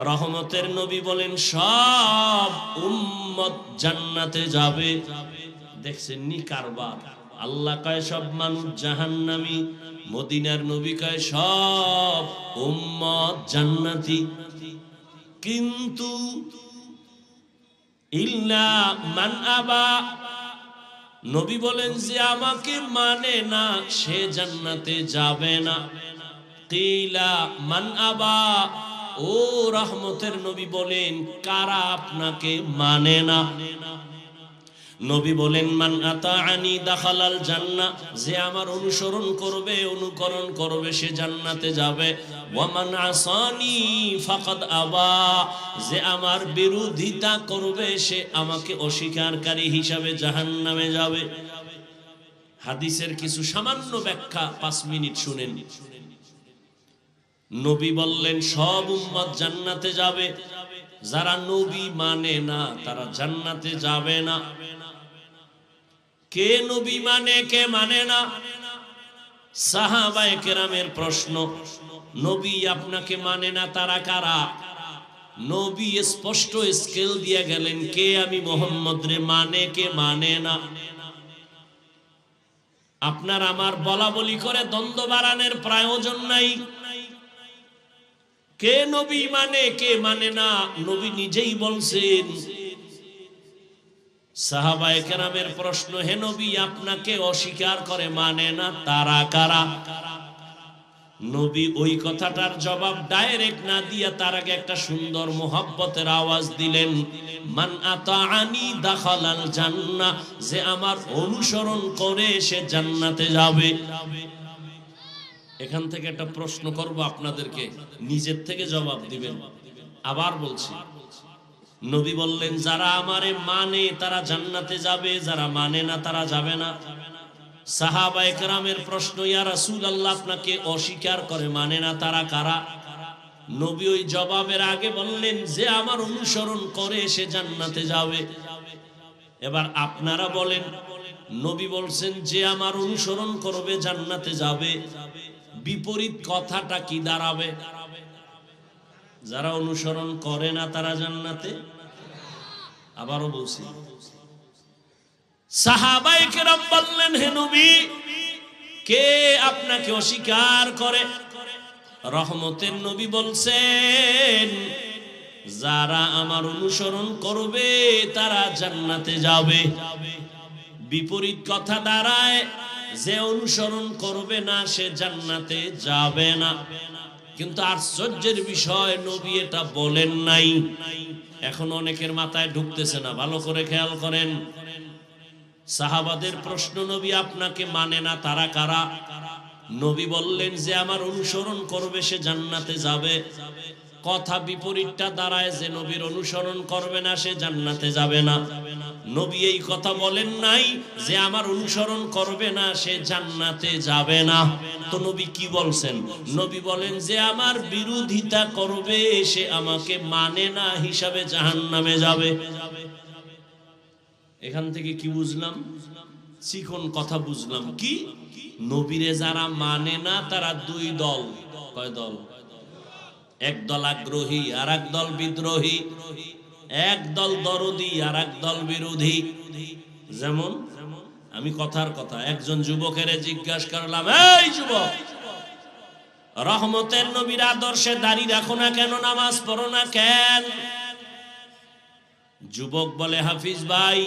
রহমতের নবী বলেন সব উম্মত জান্নাতে যাবে। দেখছেন নি কারবার, আল্লাহ কয় সব মানুষ জাহান্নামী, মদিনার নবী কয় সব উম্মত জান্নাতি। কিন্তু ইল্লা মান আবা, নবী বলেন যে আমাকে মানে না সে জান্নাতে যাবে না। কিলা মান আবা, ও রহমতের নবী বলেন কারা আপনাকে মানে না? নবী বলেন মান আতাআনি দাখালাল জান্নাহ, যে আমার অনুসরণ করবে অনুকরণ করবে সে জান্নাতে যাবে। ওয়া মান আসানি ফাকাদ আবা, যে আমার বিরোধিতা করবে সে আমাকে অস্বীকারকারী হিসাবে জাহান্নামে যাবে। হাদিসের কিছু সামান্য ব্যাখ্যা 5 মিনিট শুনেন। নবী বললেন সব উম্মত জান্নাতে যাবে, যারা নবী মানে না তারা জান্নাতে যাবে না। কে নবী মানে কে মানে না? সাহাবায়ে কেরামের প্রশ্ন, নবী আপনাকে মানে না তারা কারা? নবী স্পষ্ট স্কেল দিয়ে গেলেন কে আমি মুহাম্মদ রে মানে কে মানে না। আপনার আমার বলা বলি করে দ্বন্দ্ব বাড়ানোর প্রয়োজন নাই। কে নবী মানে কে মানে না নবী নিজেই বলছেন। সাহাবায়ে কেরামের প্রশ্ন, হে নবী আপনাকে অস্বীকার করে মানে না তারা কারা? নবী ওই কথাটার জবাব ডাইরেক্ট না দিয়া তার আগে একটা সুন্দর মোহাব্বতের আওয়াজ দিলেন, মান আতাআনি দাখালাল জান্নাহ, যে আমার অনুসরণ করে সে জান্নাতে যাবে। এখান থেকে একটা প্রশ্ন করব আপনাদেরকে, নিজের থেকে জবাব দিবেন। আবার বলছি, নবী বললেন যারা আমারে মানে তারা জান্নাতে যাবে, যারা মানে না তারা যাবে না। সাহাবায়ে কেরামের প্রশ্ন, ইয়া রাসূলুল্লাহ আপনাকে অস্বীকার করে মানে না তারা কারা? নবী ওই জবাবের আগে বললেন যে আমার অনুসরণ করে সে জান্নাতে যাবে। এবার আপনারা বলেন, নবী বলছেন যে আমার অনুসরণ করবে জান্নাতে যাবে, বিপরীত কথাটা কি দাঁড়াবে? যারা অনুসরণ করে না তারা জান্নাতে। আবারও বলছি, সাহাবায়ে কেরাম বললেন হে নবী কে আপনাকে অস্বীকার করে? রহমতের নবী বলছেন যারা আমার অনুসরণ করবে তারা জান্নাতে যাবে। বিপরীত কথা দাঁড়ায় যে অনুসরণ করবে না সে জান্নাতে যাবে না। কিন্তু আশ্চর্যের বিষয় নবী এটা বলেন নাই। এখন অনেকের মাথায় ঢুকতেছে না, ভালো করে খেয়াল করেন। সাহাবাদের প্রশ্ন, নবী আপনাকে মানে না তারা কারা? নবী বললেন যে আমার অনুসরণ করবে সে জান্নাতে যাবে। কথা বিপরীতটা দাঁড়ায় যে নবীর অনুসরণ করবে না সে জান্নাতে যাবে না। নবী এই কথা বলেন নাই যে আমার অনুসরণ করবে না সে জান্নাতে যাবে না। তো নবী কি বলছেন? নবী বলেন যে আমার বিরোধিতা করবে সে আমাকে মানে না হিসাবে জাহান্নামে যাবে। এখান থেকে কি বুঝলাম? চিকন কথা বুঝলাম কি, নবীরে যারা মানে না তারা দুই দল। কয় দল? এক দল আগ্রহী আর এক দল বিদ্রোহী, এক দল দরদি আর এক দল বিরোধী। যেমন আমি কথার কথা একজন যুবকের জিজ্ঞাসা করলাম, এই যুবক, রহমতের নবীর আদর্শে দাঁড়িয়ে রাখো না কেন, নামাজ পড়ো না কেন? যুবক বলে, হাফিজ ভাই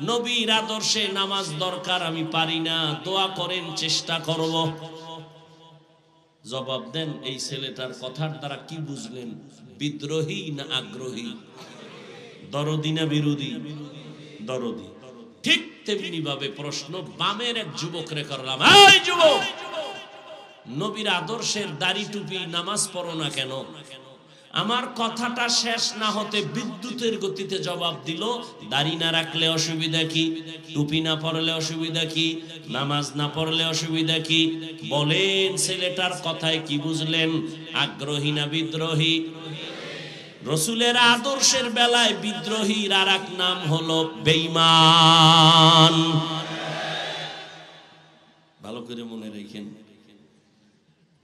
নবীর আদর্শে নামাজ দরকার, আমি পারি না, দোয়া করেন, চেষ্টা করব। জবাব দেন এই ছেলেটার কথার দ্বারা কি বুঝলেন? বিদ্রোহী না আগ্রহী? দরদি না বিরোধী? দরদি। ঠিক তেমনি ভাবে প্রশ্ন বামের এক যুবকরে করলাম, এই যুবক, নবীর আদর্শের দাড়ি টুপি নামাজ পড়ো না কেন? আমার কথাটা শেষ না হতে বিদ্যুতের গতিতে জবাব দিল, দাড়ি না রাখলে অসুবিধা কি? টুপি না পরলে অসুবিধা কি? নামাজ না পড়লে অসুবিধা কি? বলেন ছেলেটার কথায় কি বুঝলেন? আগ্রহী না বিদ্রোহী? রসুলের আদর্শের বেলায় বিদ্রোহীর আর এক নাম হলো বেঈমান। ভালো করে মনে রাখেন।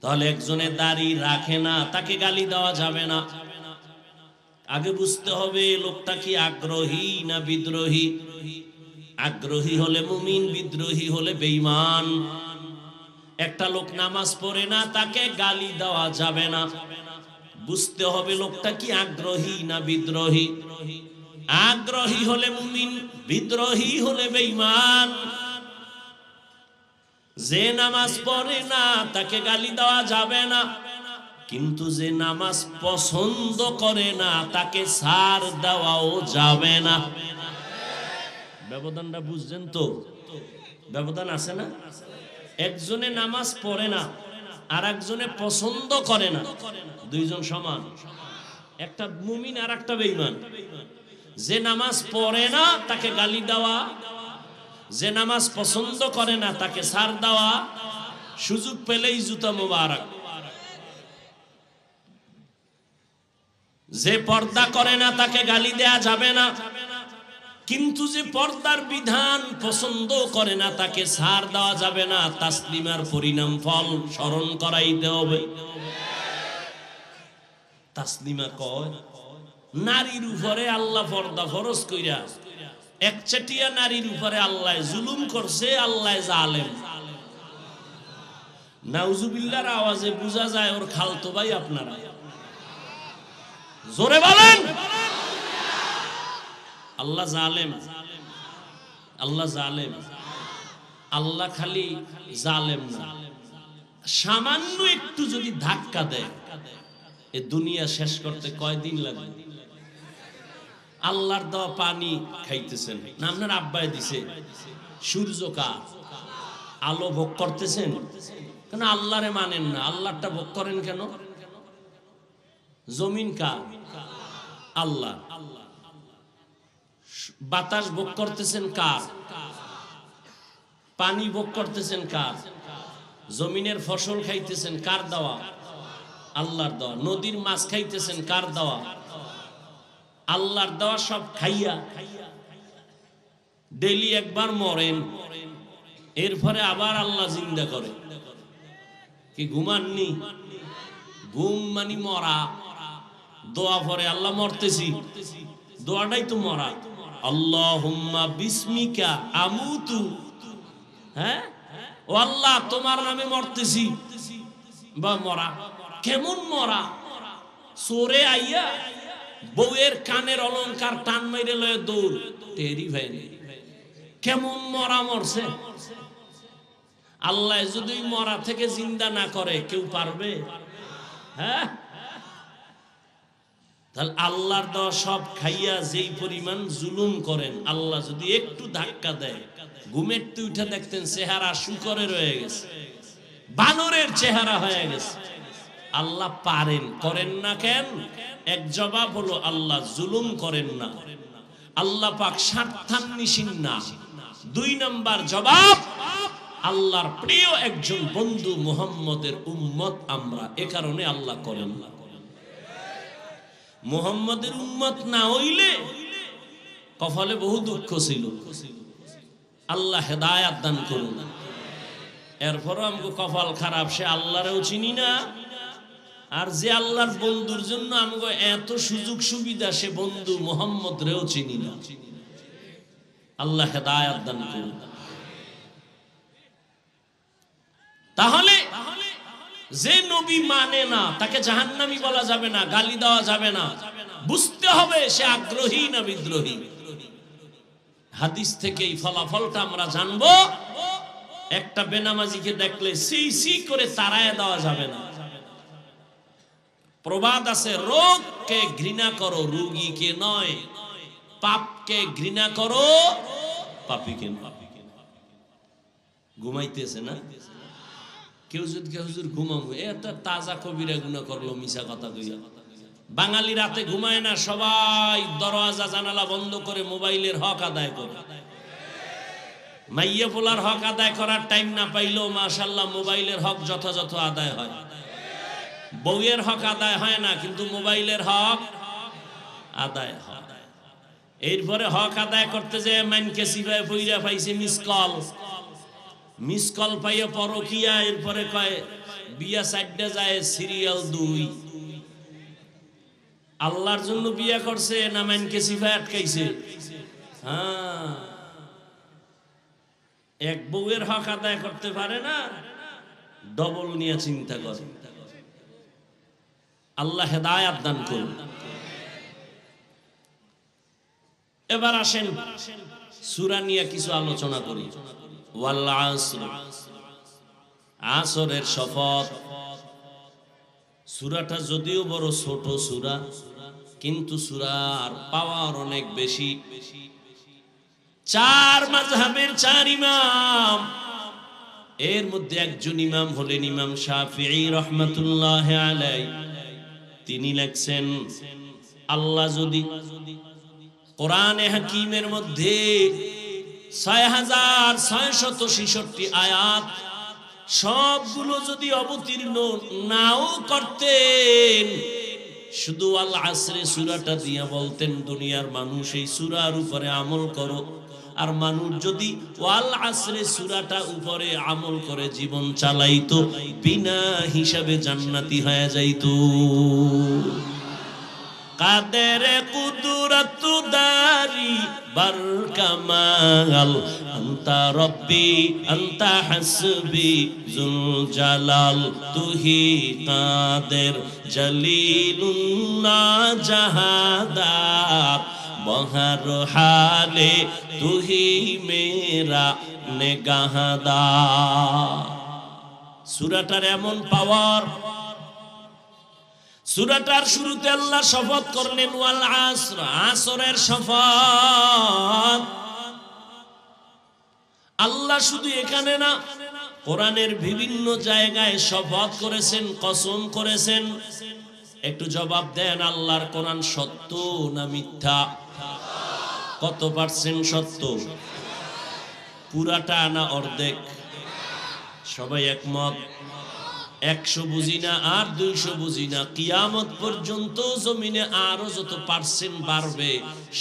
তাহলে একজনের দাড়ি রাখে না, তাকে গালি দেওয়া যাবে না। আগে বুঝতে হবে লোকটা কি আগ্রহী না বিদ্রোহী। আগ্রহী হলে মুমিন, বিদ্রোহী হলে বেঈমান। একটা লোক নামাজ পড়ে না, তাকে গালি দেওয়া যাবে না। বুঝতে হবে লোকটা কি আগ্রহী না বিদ্রোহী। আগ্রহী হলে মুমিন, বিদ্রোহী হলে বেঈমান। যে নামাজ পড়ে না তাকে গালি দেওয়া যাবে না, কিন্তু যে নামাজ পছন্দ করে না তাকে ছাড় দেওয়াও যাবে না। ব্যবধানটা বুঝছেন তো? ব্যবধান আছে না? একজনে নামাজ পড়ে না আর একজনে পছন্দ করে না, দুইজন সমান। একটা মুমিন আর একটা বেঈমান। যে নামাজ পড়ে না তাকে গালি দেওয়া, যে নামাজ পছন্দ করে না তাকে ছাড় দেওয়া, সুযোগ পেলেই জুতা মোবারক। যে পর্দা করে না তাকে গালি দেয়া যাবে না, কিন্তু যে পর্দার বিধান পছন্দ করে না তাকে ছাড় দেওয়া যাবে না। তাসলিমার পরিণাম ফল স্মরণ করাইতে হবে। তাসলিমা কয় নারীর উপরে আল্লাহ পর্দা ফরজ কইরা একচেটিয়া নারীর উপরে আল্লাহ জুলুম করছে, আল্লাহ জালেম। নাউজুবিল্লাহর আওয়াজে বোঝা যায় ওর খালতো ভাই আপনারা। জোরে বলেন আল্লাহ জালেম, আল্লাহ জালেম। আল্লাহ খালি জালেম না, সামান্য একটু যদি ধাক্কা দেয় এ দুনিয়া শেষ করতে কয়দিন লাগবে? আল্লাহর দেওয়া পানি খাইতেছেন না, আপনার আব্বাই দিছে। সূর্য কার? আলো ভোগ করতেছেন কেন? আল্লাহরে মানেন না, আল্লাহটা ভোগ করেন কেন? জমিন কার? আল্লাহ। বাতাস ভোগ করতেছেন কার? পানি ভোগ করতেছেন কার? জমিনের ফসল খাইতেছেন কার দেওয়া? আল্লাহর দেওয়া। নদীর মাছ খাইতেছেন কার দেওয়া? আল্লাহর দেওয়া। সব খাইয়া ডেলি একবার মরেন, এরপরে আবার আল্লাহ জিন্দা করে। কি ঘুমাননি? ঘুম মানে মরা। দোয়া পরে আল্লাহ মরতেছি, দোয়াটাই তো মরা। আল্লাহুম্মা বিসমিকা আমুতু। হ্যাঁ, ও আল্লাহ তোমার নামে মরতেছি বা মরা। কেমন মরা? চোরে আইয়া বউয়ের কানের অলংকার টান মাইরে লয়ে দৌড়, টেরি ভাই। কেমন মরা মরছে? আল্লাহ যদি মরা থেকে জিন্দা না করে কেউ পারবে? হ্যাঁ, তাহলে আল্লাহর দেওয়া সব খাইয়া যেই পরিমাণ জুলুম করেন, আল্লাহ যদি একটু ধাক্কা দেয়, ঘুমের উঠে দেখতেন চেহারা শুকরে রয়ে গেছে, বানরের চেহারা হয়ে গেছে। আল্লাহ পারেন, করেন না কেন? এক জবাব হলো আল্লাহ জুলুম করেন না, আল্লাহ পাক স্বার্থান্বেষী না। দুই নাম্বার জবাব, আল্লাহর প্রিয় একজন বন্ধু মুহাম্মদের উম্মত আমরা, এ কারণে আল্লাহ করেন না। মুহাম্মদের উম্মত না হইলে কপালে বহু দুঃখ ছিল। আল্লাহ হেদায়াত দান করুন। এরপরও আমাকে কপাল খারাপ, সে আল্লাহরেও চিনি না, আর যে আল্লাহর বন্ধুর জন্য আমাকে এত সুযোগ সুবিধা সে বন্ধু মুহাম্মদ রেও চিনি না। আল্লাহ হেদায়াত দান করুন। তাহলে যে নবী মানে না তাকে জাহান্নামী বলা যাবে না, গালি দেওয়া যাবে না। বুঝতে হবে সে আগ্রহী না বিদ্রোহী। হাদিস থেকে এই ফলাফলটা আমরা জানবো। একটা বেনামাজিকে দেখলে সি সি করে তাড়ায় দেওয়া যাবে না। প্রবাদ আছে, রোগকে ঘৃণা করো রোগীকে নয়, পাপকে ঘৃণা করো পাপীকে নয়। ঘুমাইতেছে না কেউ, যদি হুজুর ঘুমাবো, এটা তাজা কবিরা গুনাহ করলো, মিশা কথা কইয়া। বাঙালি রাতে ঘুমায় না, সবাই দরওয়াজা জানালা বন্ধ করে মোবাইলের হক আদায় করে। মাইয়া পোলার হক আদায় করার টাইম না পাইলেও মাশাআল্লাহ মোবাইলের হক যথাযথ আদায় হয়। বউয়ের হক আদায় হয় না, কিন্তু মোবাইলের হক আদায় হয়। এরপরে হক আদায় করতে যে মানকে সিবায় পইরা পাইছে মিস কল পাইয়া পরকিয়া, এরপরে কয় বিয়া সাইডে যায় সিরিয়াল 2। আল্লাহর জন্য বিয়া করছে না মাইনকে সিফায় আটকাইছে? হ্যাঁ, এক বউয়ের হক আদায় করতে পারে না, ডবল নিয়ে চিন্তা করে। আল্লাহ হেদায়াত দান করুন। এবার আসেন সূরা নিয়ে কিছু আলোচনা করি। ওয়াল আসর, আসরের শপথ। সূরাটা যদিও বড় ছোট সূরা, কিন্তু সূরার পাওয়ার অনেক বেশি। চার মাযহাবের চার ইমাম, এর মধ্যে একজন ইমাম হলেন ইমাম শাফিঈ রাহমাতুল্লাহি আলাইহি। তিনি লেখছেন, আল্লাহ যদি কোরআনে হাকিমের মধ্যে ৬৬৬৬ আয়াত সবগুলো যদি অবতীর্ণ নাও করতেন, শুধু আল আসরে সূরাটা দিয়া বলতেন, দুনিয়ার মানুষ এই সূরার উপরে আমল করো, আর মানুষ যদি ওয়াল আসরে সূরাটা উপরে আমল করে জীবন চালাইতো, বিনা হিসাবে জান্নাতি হয়ে যাইতো। কাদের কুদরত দারি বার কামাল, আনতা রব্বি আনতা হাসবি জুল জালাল, তুহি কাদের জলিলুল্লাহ জাহাদাত, বহর হালে তুহি মেরা নেগাহদা। সূরাটার এমন পাওয়ার, সূরাটার শুরুতে আল্লাহ শপথ করলেন ওয়াল আসর, আসরের শপথ। আল্লাহ শুধু এখানে না, কোরআনের বিভিন্ন জায়গায় শপথ করেছেন, কসম করেছেন। একটু জবাব দেন, আল্লাহর কোরআন সত্য না মিথ্যা? কত পার্সেন্ট সত্য? পুরাটা না অর্ধেক? সবাই একমত? 100 বুঝি না আর 200 বুঝি না, কিয়ামত পর্যন্ত জমিনে আরো যত পার্সেন্ট বাড়বে,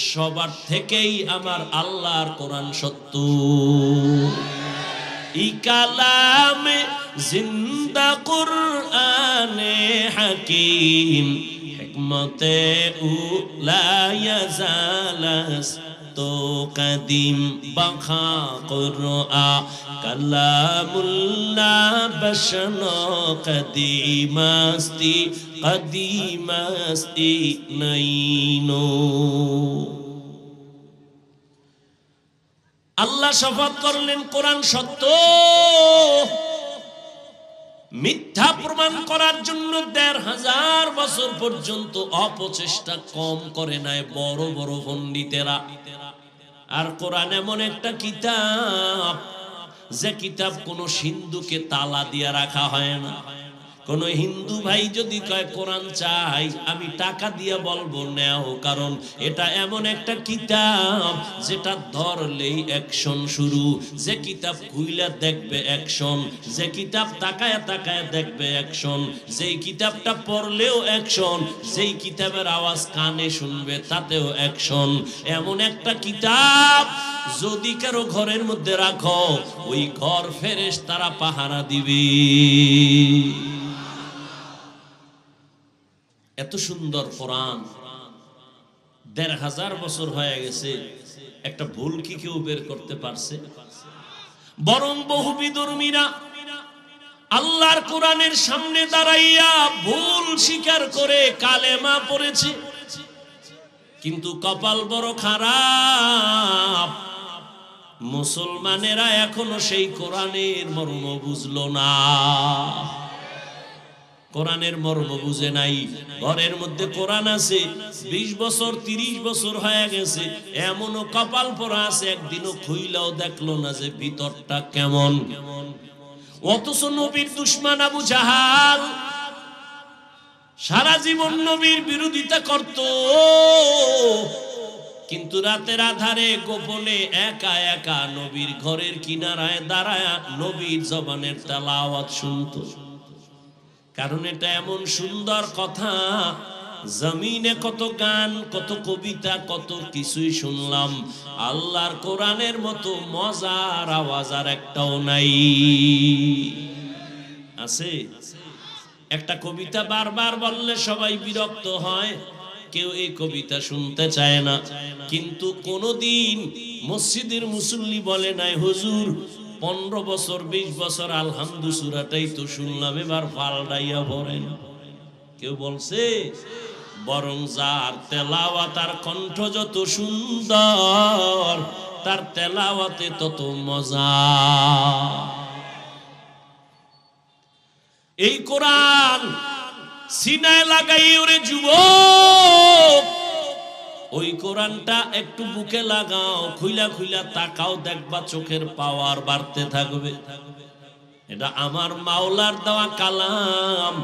সবার থেকেই আমার আল্লাহর কোরআন সত্য। ই কালামে জিন্দা কুরআনে হাকিম, হিকমতে উলা ইয়াজালাস তো কদিম, বাখা কুরআ কালামুল্লাহ বশনো কদিমাস্তি কদিমাস্তি নাইনো। আল্লাহ শপথ করলেন কোরআন সত্য। মিথ্যা প্রমাণ করার জন্য ১৫০০ বছর পর্যন্ত অপচেষ্টা কম করে নাই বড় বড় পণ্ডিতেরা। আর কোরআন এমন একটা কিতাব, যে কিতাব কোন সিন্ধুকে তালা দিয়ে রাখা হয় না। কোন হিন্দু ভাই যদি কয় কোরআন চাই, আমি টাকা দিয়ে বলবো নেও, কারণ এটা এমন একটা কিতাব যেটা ধরলেই অ্যাকশন শুরু। যে কিতাব খুইলা দেখবে অ্যাকশন, যে কিতাব তাকায় তাকায় দেখবে অ্যাকশন, যেই কিতাবটা পড়লেও অ্যাকশন, যেই কিতাবের আওয়াজ কানে শুনবে তাতেও অ্যাকশন। এমন একটা কিতাব যদি কারো ঘরের মধ্যে রাখো, ওই ঘর ফেরেশতারা পাহারা দিবে। এত সুন্দর কোরআন, ১৫০০ বছর হয়ে গেছে, একটা ভুল কি কেউ বের করতে পারছে? বরং বহু বিধর্মীরা আল্লাহর কোরআনের সামনে দাঁড়াইয়া ভুল স্বীকার করে কালেমা পড়েছে, কিন্তু কপাল বড় খারাপ, মুসলমানেরা এখনো সেই কোরআনের মর্ম বুঝলো না। কোরআনের মর্ম বুঝে নাই। ঘরের মধ্যে কোরআন আছে, ২০ বছর ৩০ বছর হয়ে গেছে, এমনও কপাল পরা আছে একদিনও খুইলাও দেখলো না যে ভিতরটা কেমন। অথচ নবীর দুশমন আবু জাহাল সারা জীবন নবীর বিরোধিতা করত, কিন্তু রাতের আধারে গোপনে একা একা নবীর ঘরের কিনারায় দাঁড়ায় নবীর জবানের তেলাওয়াত শুনতো। কারণ এটা এমন সুন্দর কথা, জমিনে কত গান, কত কবিতা, কত কিছুই শুনলাম, আল্লাহর কোরআনের মতো মজার আওয়াজ আর একটাও নাই। আছে? একটা কবিতা বারবার বললে সবাই বিরক্ত হয়, কেউ এই কবিতা শুনতে চায় না। কিন্তু কোনদিন মসজিদের মুসল্লি বলে নাই হুজুর 15 বছর 20 বছর আলহামদু সূরাটাই তো শুনলাম, এবার পাল্টাইয়া পড়েন। কেউ বলছে? বরং যার তেলাওয়াত আর কণ্ঠ যত সুন্দর তার তেলাওয়াতে তত মজা। এই কোরআন সিনায় লাগাই ওরে যুবক, ওই কোরআনটা একটু বুকে লাগাও, খুইলা খুইলা তাকাও, দেখবা চোখের পাওয়ার বাড়তে থাকবে। এটা আমার মাওলার দেওয়া কালাম।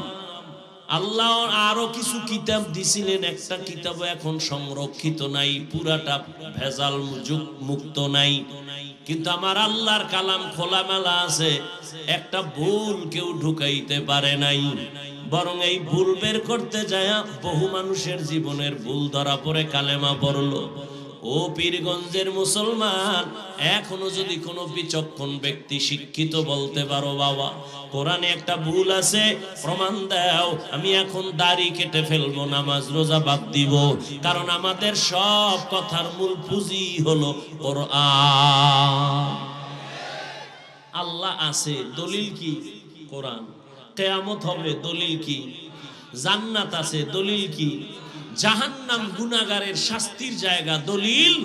আল্লাহ আরো কিছু কিতাব দিছিলেন, একটা কিতাব এখন সংরক্ষিত নাই, পুরাটা ভেজাল মুক্ত নাই, কিন্তু আমার আল্লাহর কালাম খোলামেলা আছে, একটা ভুল কেউ ঢুকাইতে পারে নাই। বরং এই ভুল বের করতে যায় বহু মানুষের জীবনের ভুল ধরা পড়ে কালেমা পড়লো। ও পীরগঞ্জের মুসলমান, এখনো যদি কোনো বিচক্ষণ ব্যক্তি শিক্ষিত বলতে পারো বাবা কোরআনে একটা ভুল আছে, প্রমাণ দাও, আমি এখন দাড়ি কেটে ফেলবো, নামাজ রোজা বাদ দিব, কারণ আমাদের সব কথার মূল পুঁজি হলো কোরআন। আল্লাহ আছে, দলিল কি? কোরআন। কিয়ামত হবে, দলিল কি? জান্নাত আছে, দলিল কি? জাহান্নাম গুনাহগারের শাস্তির জায়গা, দলিল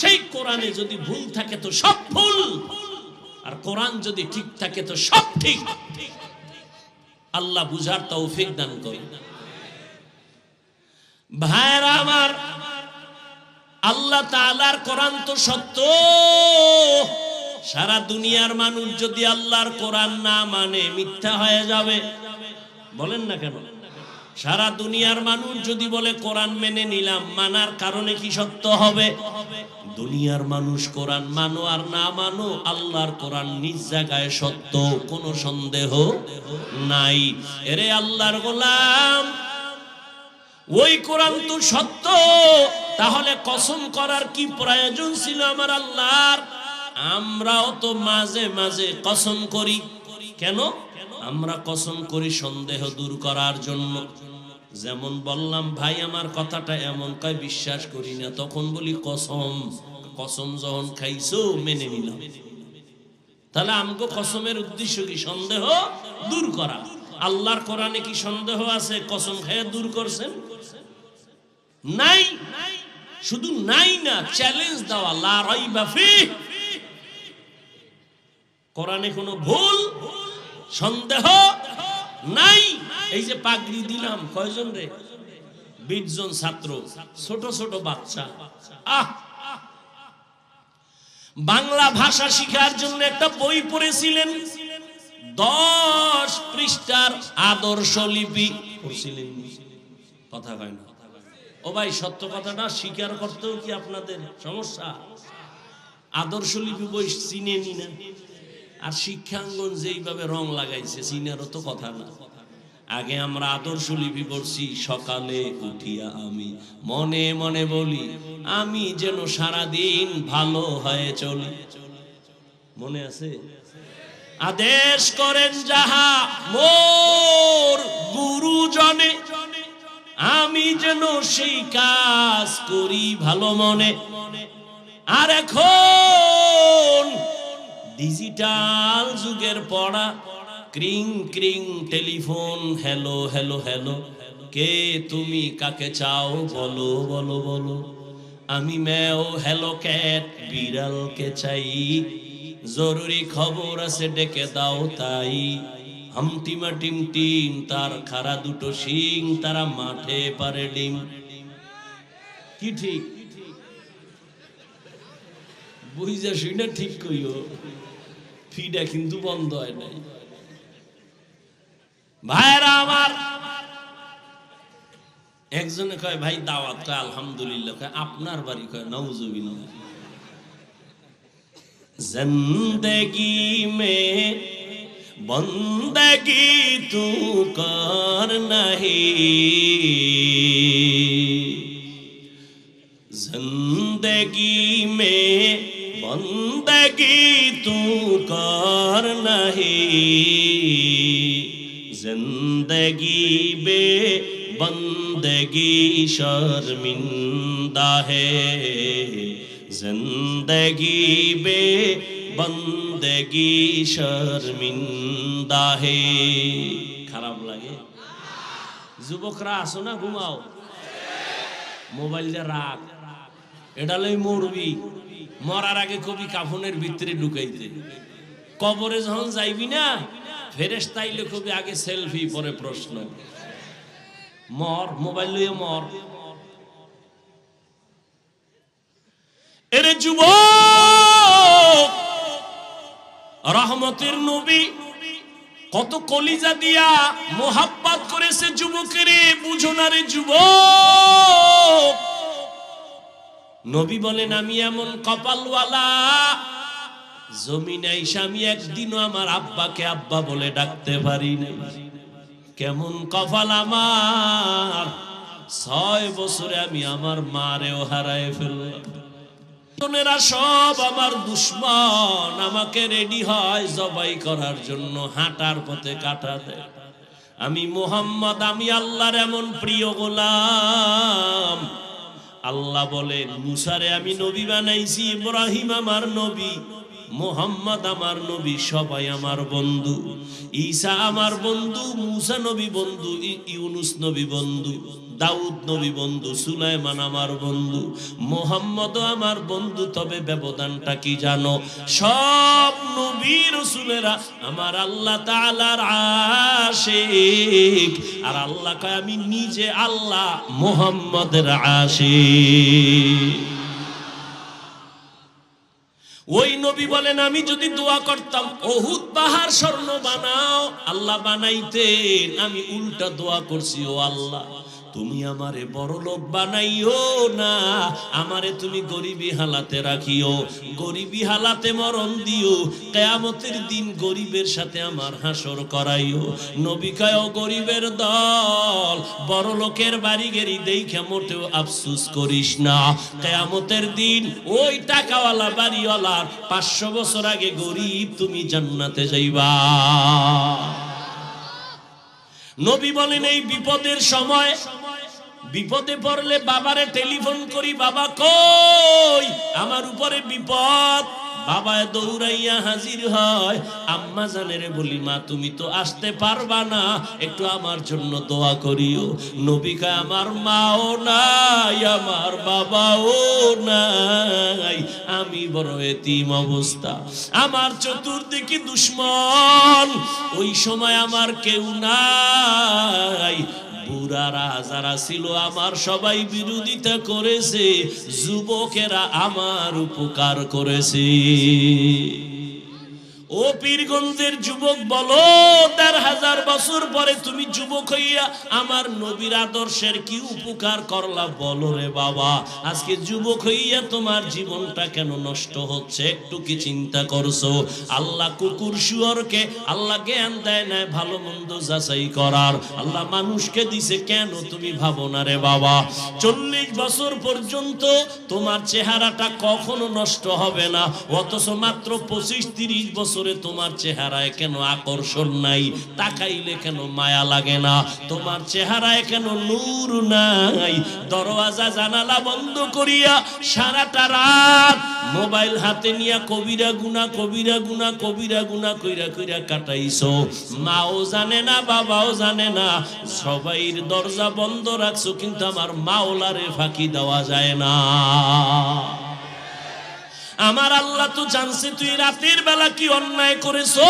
সেই কোরআনে যদি ভুল থাকে তো সব ভুল, আর কোরআন যদি ঠিক থাকে তো সব ঠিক। আল্লাহ বুঝার তৌফিক দান করুন। ভাইরা আমার, আল্লাহ তাআলার কোরআন তো সত্য। সারা দুনিয়ার মানুষ যদি আল্লাহর কোরআন না মানে মিথ্যা হয়ে যাবে। বলেন না কেন? সারা দুনিয়ার মানুষ যদি বলে কোরআন মেনে নিলাম, মানার কারণে কি সত্য হবে? দুনিয়ার মানুষ কোরআন মানো আর না মানো, আল্লাহর কোরআন নিজ জায়গায় সত্য, কোনো সন্দেহ নাই। এরে আল্লাহর গোলাম, ওই কোরআন তো সত্য, তাহলে কসম করার কি প্রয়োজন ছিল আমার আল্লাহর? আমরাও তো মাঝে মাঝে কসম করি। কেন আমরা কসম করি? সন্দেহ দূর করার জন্য। যেমন বললাম ভাই আমার কথাটা এমন কয় বিশ্বাস করি না, তখন বলি কসম। কসম যখন খাইছো মেনে নিলাম। তাহলে আমগো কসমের উদ্দেশ্য কি? সন্দেহ দূর করা। আল্লাহর কোরআনে কি সন্দেহ আছে কসম খেয়ে দূর করছেন? নাই। শুধু নাই না, চ্যালেঞ্জ দেওয়া, লা রাইবা ফিহ। কোরআনে কোনো ভুল সন্দেহ নাই। এই যে পাগড়ি দিলাম, কয়জন রে? 20 জন ছাত্র, ছোট ছোট বাচ্চা। বাংলা ভাষা শিখার জন্য একটা বই পড়েছিলেন, 10 পৃষ্ঠার আদর্শ লিপি পড়ছিলেন। কথা হয় না ও ভাই, সত্য কথাটা স্বীকার করতেও কি আপনাদের সমস্যা? আদর্শ লিপি বই চিনে নি না, আর শিক্ষাঙ্গন যেইভাবে রং লাগাইছে চিনারও তো কথা না। আগে আমরা আদর্শ লিপি পড়ছি, সকালে উঠিয়া আমি মনে মনে বলি আমি যেন সারাদিন ভালো হয়ে চলি। মনে আছে? আদেশ করেন যাহা মোর গুরুজনে, আমি যেন সেই কাজ করি ভালো মনে। আর এখন ডিজিটাল যুগের পড়া, ক্রিং ক্রিং টেলিফোন, হ্যালো হ্যালো হ্যালো, কে তুমি কাকে চাও বলো বলো বলো, আমি ম্যাও হ্যালো ক্যাট বিড়ালকে চাই, জরুরি খবর আছে ডেকে দাও তাই, হামটিমা টিম টিম তার খাড়া দুটো শিং, তারা মাঠে পারে ডিম। কি ঠিক? বুঝা শুনে ঠিক কইও, ফিডা কিন্তু বন্ধ হয় নাই। ভাইরা আমার, একজনে কয় ভাই দাওয়াত, কয় আলহামদুলিল্লাহ, কয় আপনার বাড়ি, কয় নাউজুবিল্লাহ। জিন্দেগি মে বন্দগি তু কর নাহি, जिंदगी में बंदगी तू कर नहीं, जिंदगी बे बंदगी जिंदगी शर्मिंदा है जिंदगी बे बंदगी शर्मिंदा है খারাপ লাগে যুবকরা আসো না ঘুমাও মোবাইল দিয়ে রাখ এটা লই মরবি মরার আগে কবি কাফনের ভিতরে ঢুকাইতে কবরে যখন যাইবি না ফেরেশতা আইলে কবি আগে সেলফি পরে প্রশ্ন মর মোবাইল লইয়ে মর এরে যুবক রহমতের নবী কত কলিজা দিয়া মোহাব্বত করেছে যুবকেরে বুঝো না রে যুবক নবী বলেন আমি এমন কপালওয়ালা জমিনে আইসা আমি একদিনও আমার আব্বাকে আব্বা বলে ডাকতে পারি না কেমন কপাল আমার 6 বছরে আমি আমার মারেও হারায় ফেললাম তোনেরা সব আমার দুশমন আমাকে রেডি হয় জবাই করার জন্য হাঁটার পথে কাটা দেয় আমি মুহাম্মদ আমি আল্লাহর এমন প্রিয় গোলাম আল্লাহ বলেন মুসারে আমি নবী বানাইছি ইব্রাহিম আমার নবী মুহাম্মদ আমার নবী সবাই আমার বন্ধু ঈসা আমার বন্ধু মুসা নবী বন্ধু ইউনুস নবী বন্ধু দাউদ নবী বন্ধু সুলাইমান আমার বন্ধু মুহাম্মদ আমার বন্ধু তবে ব্যবধানটা কি জানো সব নবী রাসূলেরা আমার আল্লাহ তাআলার আশিক আর আল্লাহ কয় আমি নিজে আল্লাহ মুহাম্মদের আশিক ওই নবী বলেন আমি যদি দোয়া করতাম উহুদ পাহাড় স্বর্ণ বানাও আল্লাহ বানাইতেন আমি উল্টা দোয়া করছি ও আল্লাহ তুমি আমারে বড় লোক বানাইও না আমারে তুমি গরিবী হালাতে রাখিও গরিবী হালাতে মরণ দিও কিয়ামতের দিন গরিবের সাথে আমার হাসর করাইও নবী কয় ও গরিবের দল বড় লোকের বাড়ি গেরি দেখে মোটেও আফসোস করিস না কিয়ামতের দিন ওই টাকাওয়ালা বাড়িওয়ালার 500 বছর আগে গরিব তুমি জান্নাতে যাইবা নবী বলেন এই বিপদের সময় বিপদে পড়লে বাবারে টেলিফোন করি বাবা কই আমার উপরে বিপদ বাবা দৌড়াইয়া হাজির হয় আম্মা জানেরে বলি মা তুমি তো আসতে পারবা না একটু আমার জন্য দোয়া করিও নবী কয় আমার মাও নাই আমার বাবাও নাই আমি বড় এতিম অবস্থা আমার চতুর্দিকে দুশমন ওই সময় আমার কেউ নাই বুড়ারা যারা ছিল আমার সবাই বিরোধিতা করেছে যুবকেরা আমার উপকার করেছে ও পীরগঞ্জের যুবক বলো ১৫০০ বছর পরে তুমি যুবক হইয়া আমার নবীর আদর্শের কি উপকার করলা বলো রে বাবা আজকে যুবক হইয়া তোমার জীবনটা কেন নষ্ট হচ্ছে একটু কি চিন্তা করছো আল্লাহ কুকুর শুয়োরকে আল্লাহ জ্ঞান দেয় না ভালো মন্দ যাচাই করার আল্লাহ মানুষকে দিছে কেন তুমি ভাবো না রে বাবা ৪০ বছর পর্যন্ত তোমার চেহারাটা কখনো নষ্ট হবে না অথচ মাত্র ২৫-৩০ বছর তোমার চেহারায় কেন আকর্ষণ নাই তাকাইলে কেন মায়া লাগে না তোমার চেহারায় কেন নূর নাই দরওয়াজা জানালা বন্ধ করিয়া সারাটা রাত মোবাইল হাতে নিয়া কবিরা গুনাহ কইরা কইরা কাটাইছো মাও জানে না বাবাও জানে না সবাইর দরজা বন্ধ রাখছো কিন্তু আমার মাওলারে ফাঁকি দেওয়া যায় না আমার আল্লাহ তো জানছে তুই রাতের বেলা কি অন্যায় করেছো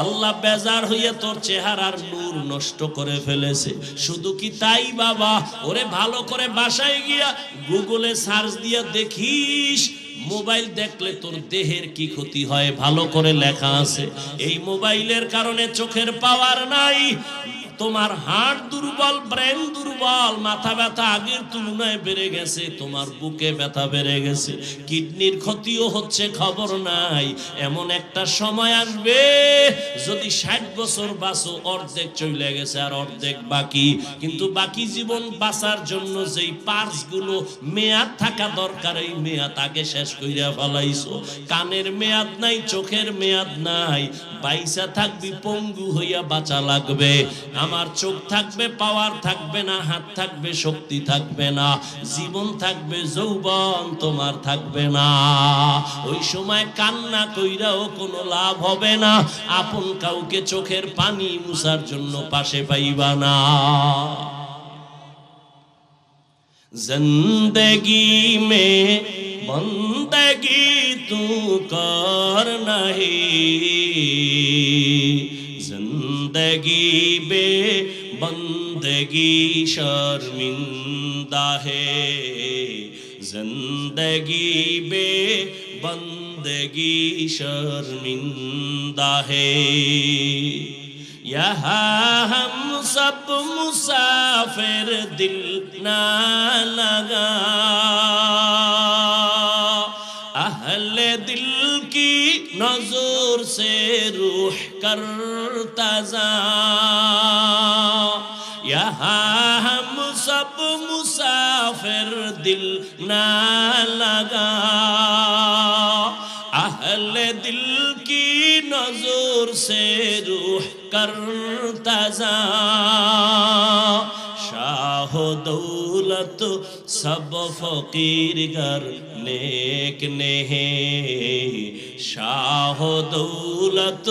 আল্লাহ বেজার হইয়া তোর চেহারার নূর নষ্ট করে ফেলেছে শুধু কি তাই বাবা ওরে ভালো করে বাসায় গিয়া গুগলে সার্চ দিয়া দেখিস মোবাইল দেখলে তোর দেহের কি ক্ষতি হয় ভালো করে লেখা আছে এই মোবাইলের কারণে চোখের পাওয়ার নাই তোমার হার্ট দুর্বল ব্রেন দুর্বল মাথা ব্যথা আগের তুলনায় বেড়ে গেছে তোমার বুকে ব্যথা বেড়ে গেছে কিডনির ক্ষতিও হচ্ছে খবর নাই এমন একটা সময় আসবে যদি 60 বছর বাঁচো অর্ধেক চলে গেছে আর অর্ধেক বাকি কিন্তু বাকি জীবন বাঁচার জন্য যেই পার্টসগুলো মেয়াদ থাকা দরকার এই মেয়াদ আগে শেষ কইরা ফেলাইছো কানের মেয়াদ নাই চোখের মেয়াদ নাই বাইসা থাকবি পঙ্গু হইয়া বাঁচা লাগবে আমার চোখ থাকবে, পাওয়ার থাকবে না, হাত থাকবে, শক্তি থাকবে না, জীবন থাকবে, যৌবন তোমার থাকবে না। ওই সময় কান্না কইরাও কোনো লাভ হবে না, আপন কাউকে চোখের পানি মুছার জন্য পাশে পাইবা না। जिंदगी में बंदगी तू कर नहीं, जिंदगी बे बंदगी शर्मिंदा है, जिंदगी बे बंदगी शर्मिंदा है। यहाँ हम सब मुसाफिर दिल ना लगा, अहले दिल की नजर से रूह करता जा। यहाँ हम सब मुसाफिर दिल ना लगा, अहले दिल की नजर से रूह करता जा। शाह दौलत सब फकीर घर नेक ने है, शाह दौलत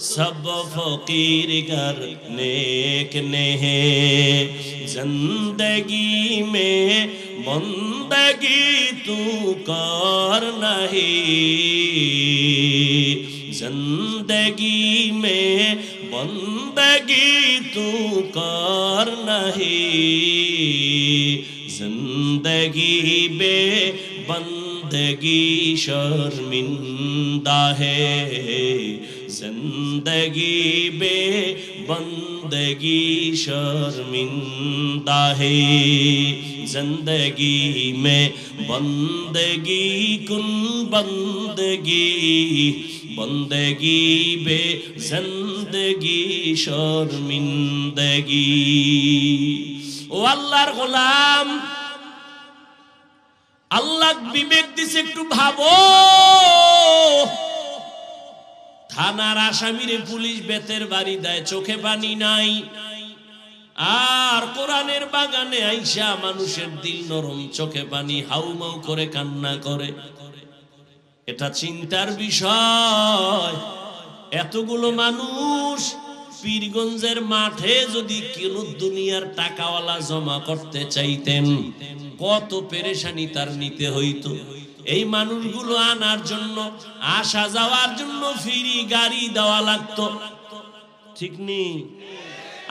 सब फकीर घर नेक ने है। जिंदगी में बंदगी तू कर नहीं, जिंदगी में बंदगी तू कर नहीं, जिंदगी बे बंदगी शर्मिंदा है, जिंदगी बे बंदगी शर्मिंदा है। जिंदगी में बंदगी कुन बंदगी, बंदगी बे जिंदगी शर्मिंदगी। ও আল্লাহর গোলাম, আল্লাহ বিবেক দিছে, একটু ভাবো। থানার আসামিরে পুলিশ বেতের বাড়ি দেয়, চোখে পানি নাই, আর কোরআনের বাগানে আইসা মানুষের দিল নরম, চোখে পানি, হাউমাউ করে কান্না করে। এটা চিন্তার বিষয়। এতগুলো মানুষ পীরগঞ্জের মাঠে যদি কেন দুনিয়ার টাকাওয়ালা জমা করতে চাইতেন, কত পেরেশানি তার নিতে হইতো। এই মানুষগুলো আনার জন্য, আসা যাওয়ার জন্য ফ্রি গাড়ি দেওয়া লাগতো, ঠিক নেই?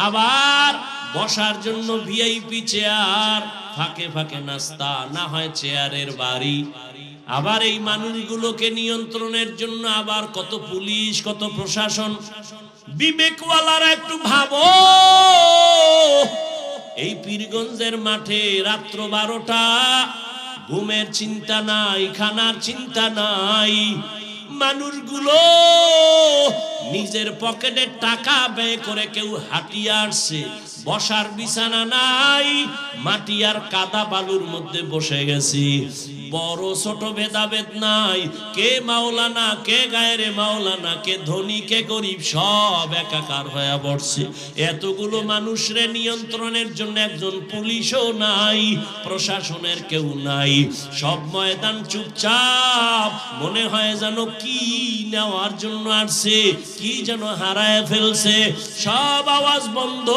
আবার বসার জন্য ভিআইপি চেয়ার, ফাঁকে ফাঁকে নাস্তা, না হয় চেয়ারের বাড়ি। আবার এই মানুষগুলোকে নিয়ন্ত্রণের জন্য আবার কত পুলিশ, কত প্রশাসন। বিবেকওয়ালারা একটু ভাবো, এই পীরগঞ্জের মাঠে রাত্র 12টা, ঘুমের চিন্তা নাই, খানার চিন্তা নাই, মানুষগুলো নিজের পকেটে টাকা ব্যয় করে কেউ হাঁটিয়ে আসছে, বসার বিছানা নাই, মাটি আর কাদা বালুর মধ্যে বসে গেছি। বড় ছোট ভেদাভেদ নাই, কে মাওলানা, কে গায়রে মাওলানা, কে ধনী, কে গরিব, সব একাকার হয়ে পড়ছে। এতগুলো মানুষরে নিয়ন্ত্রণের জন্য একজন পুলিশও নাই, প্রশাসনের কেউ নাই, সব ময়দান চুপচাপ। মনে হয় যেন কি নেওয়ার জন্য আসছে, কি যেন হারায় ফেলছে, সব আওয়াজ বন্ধ।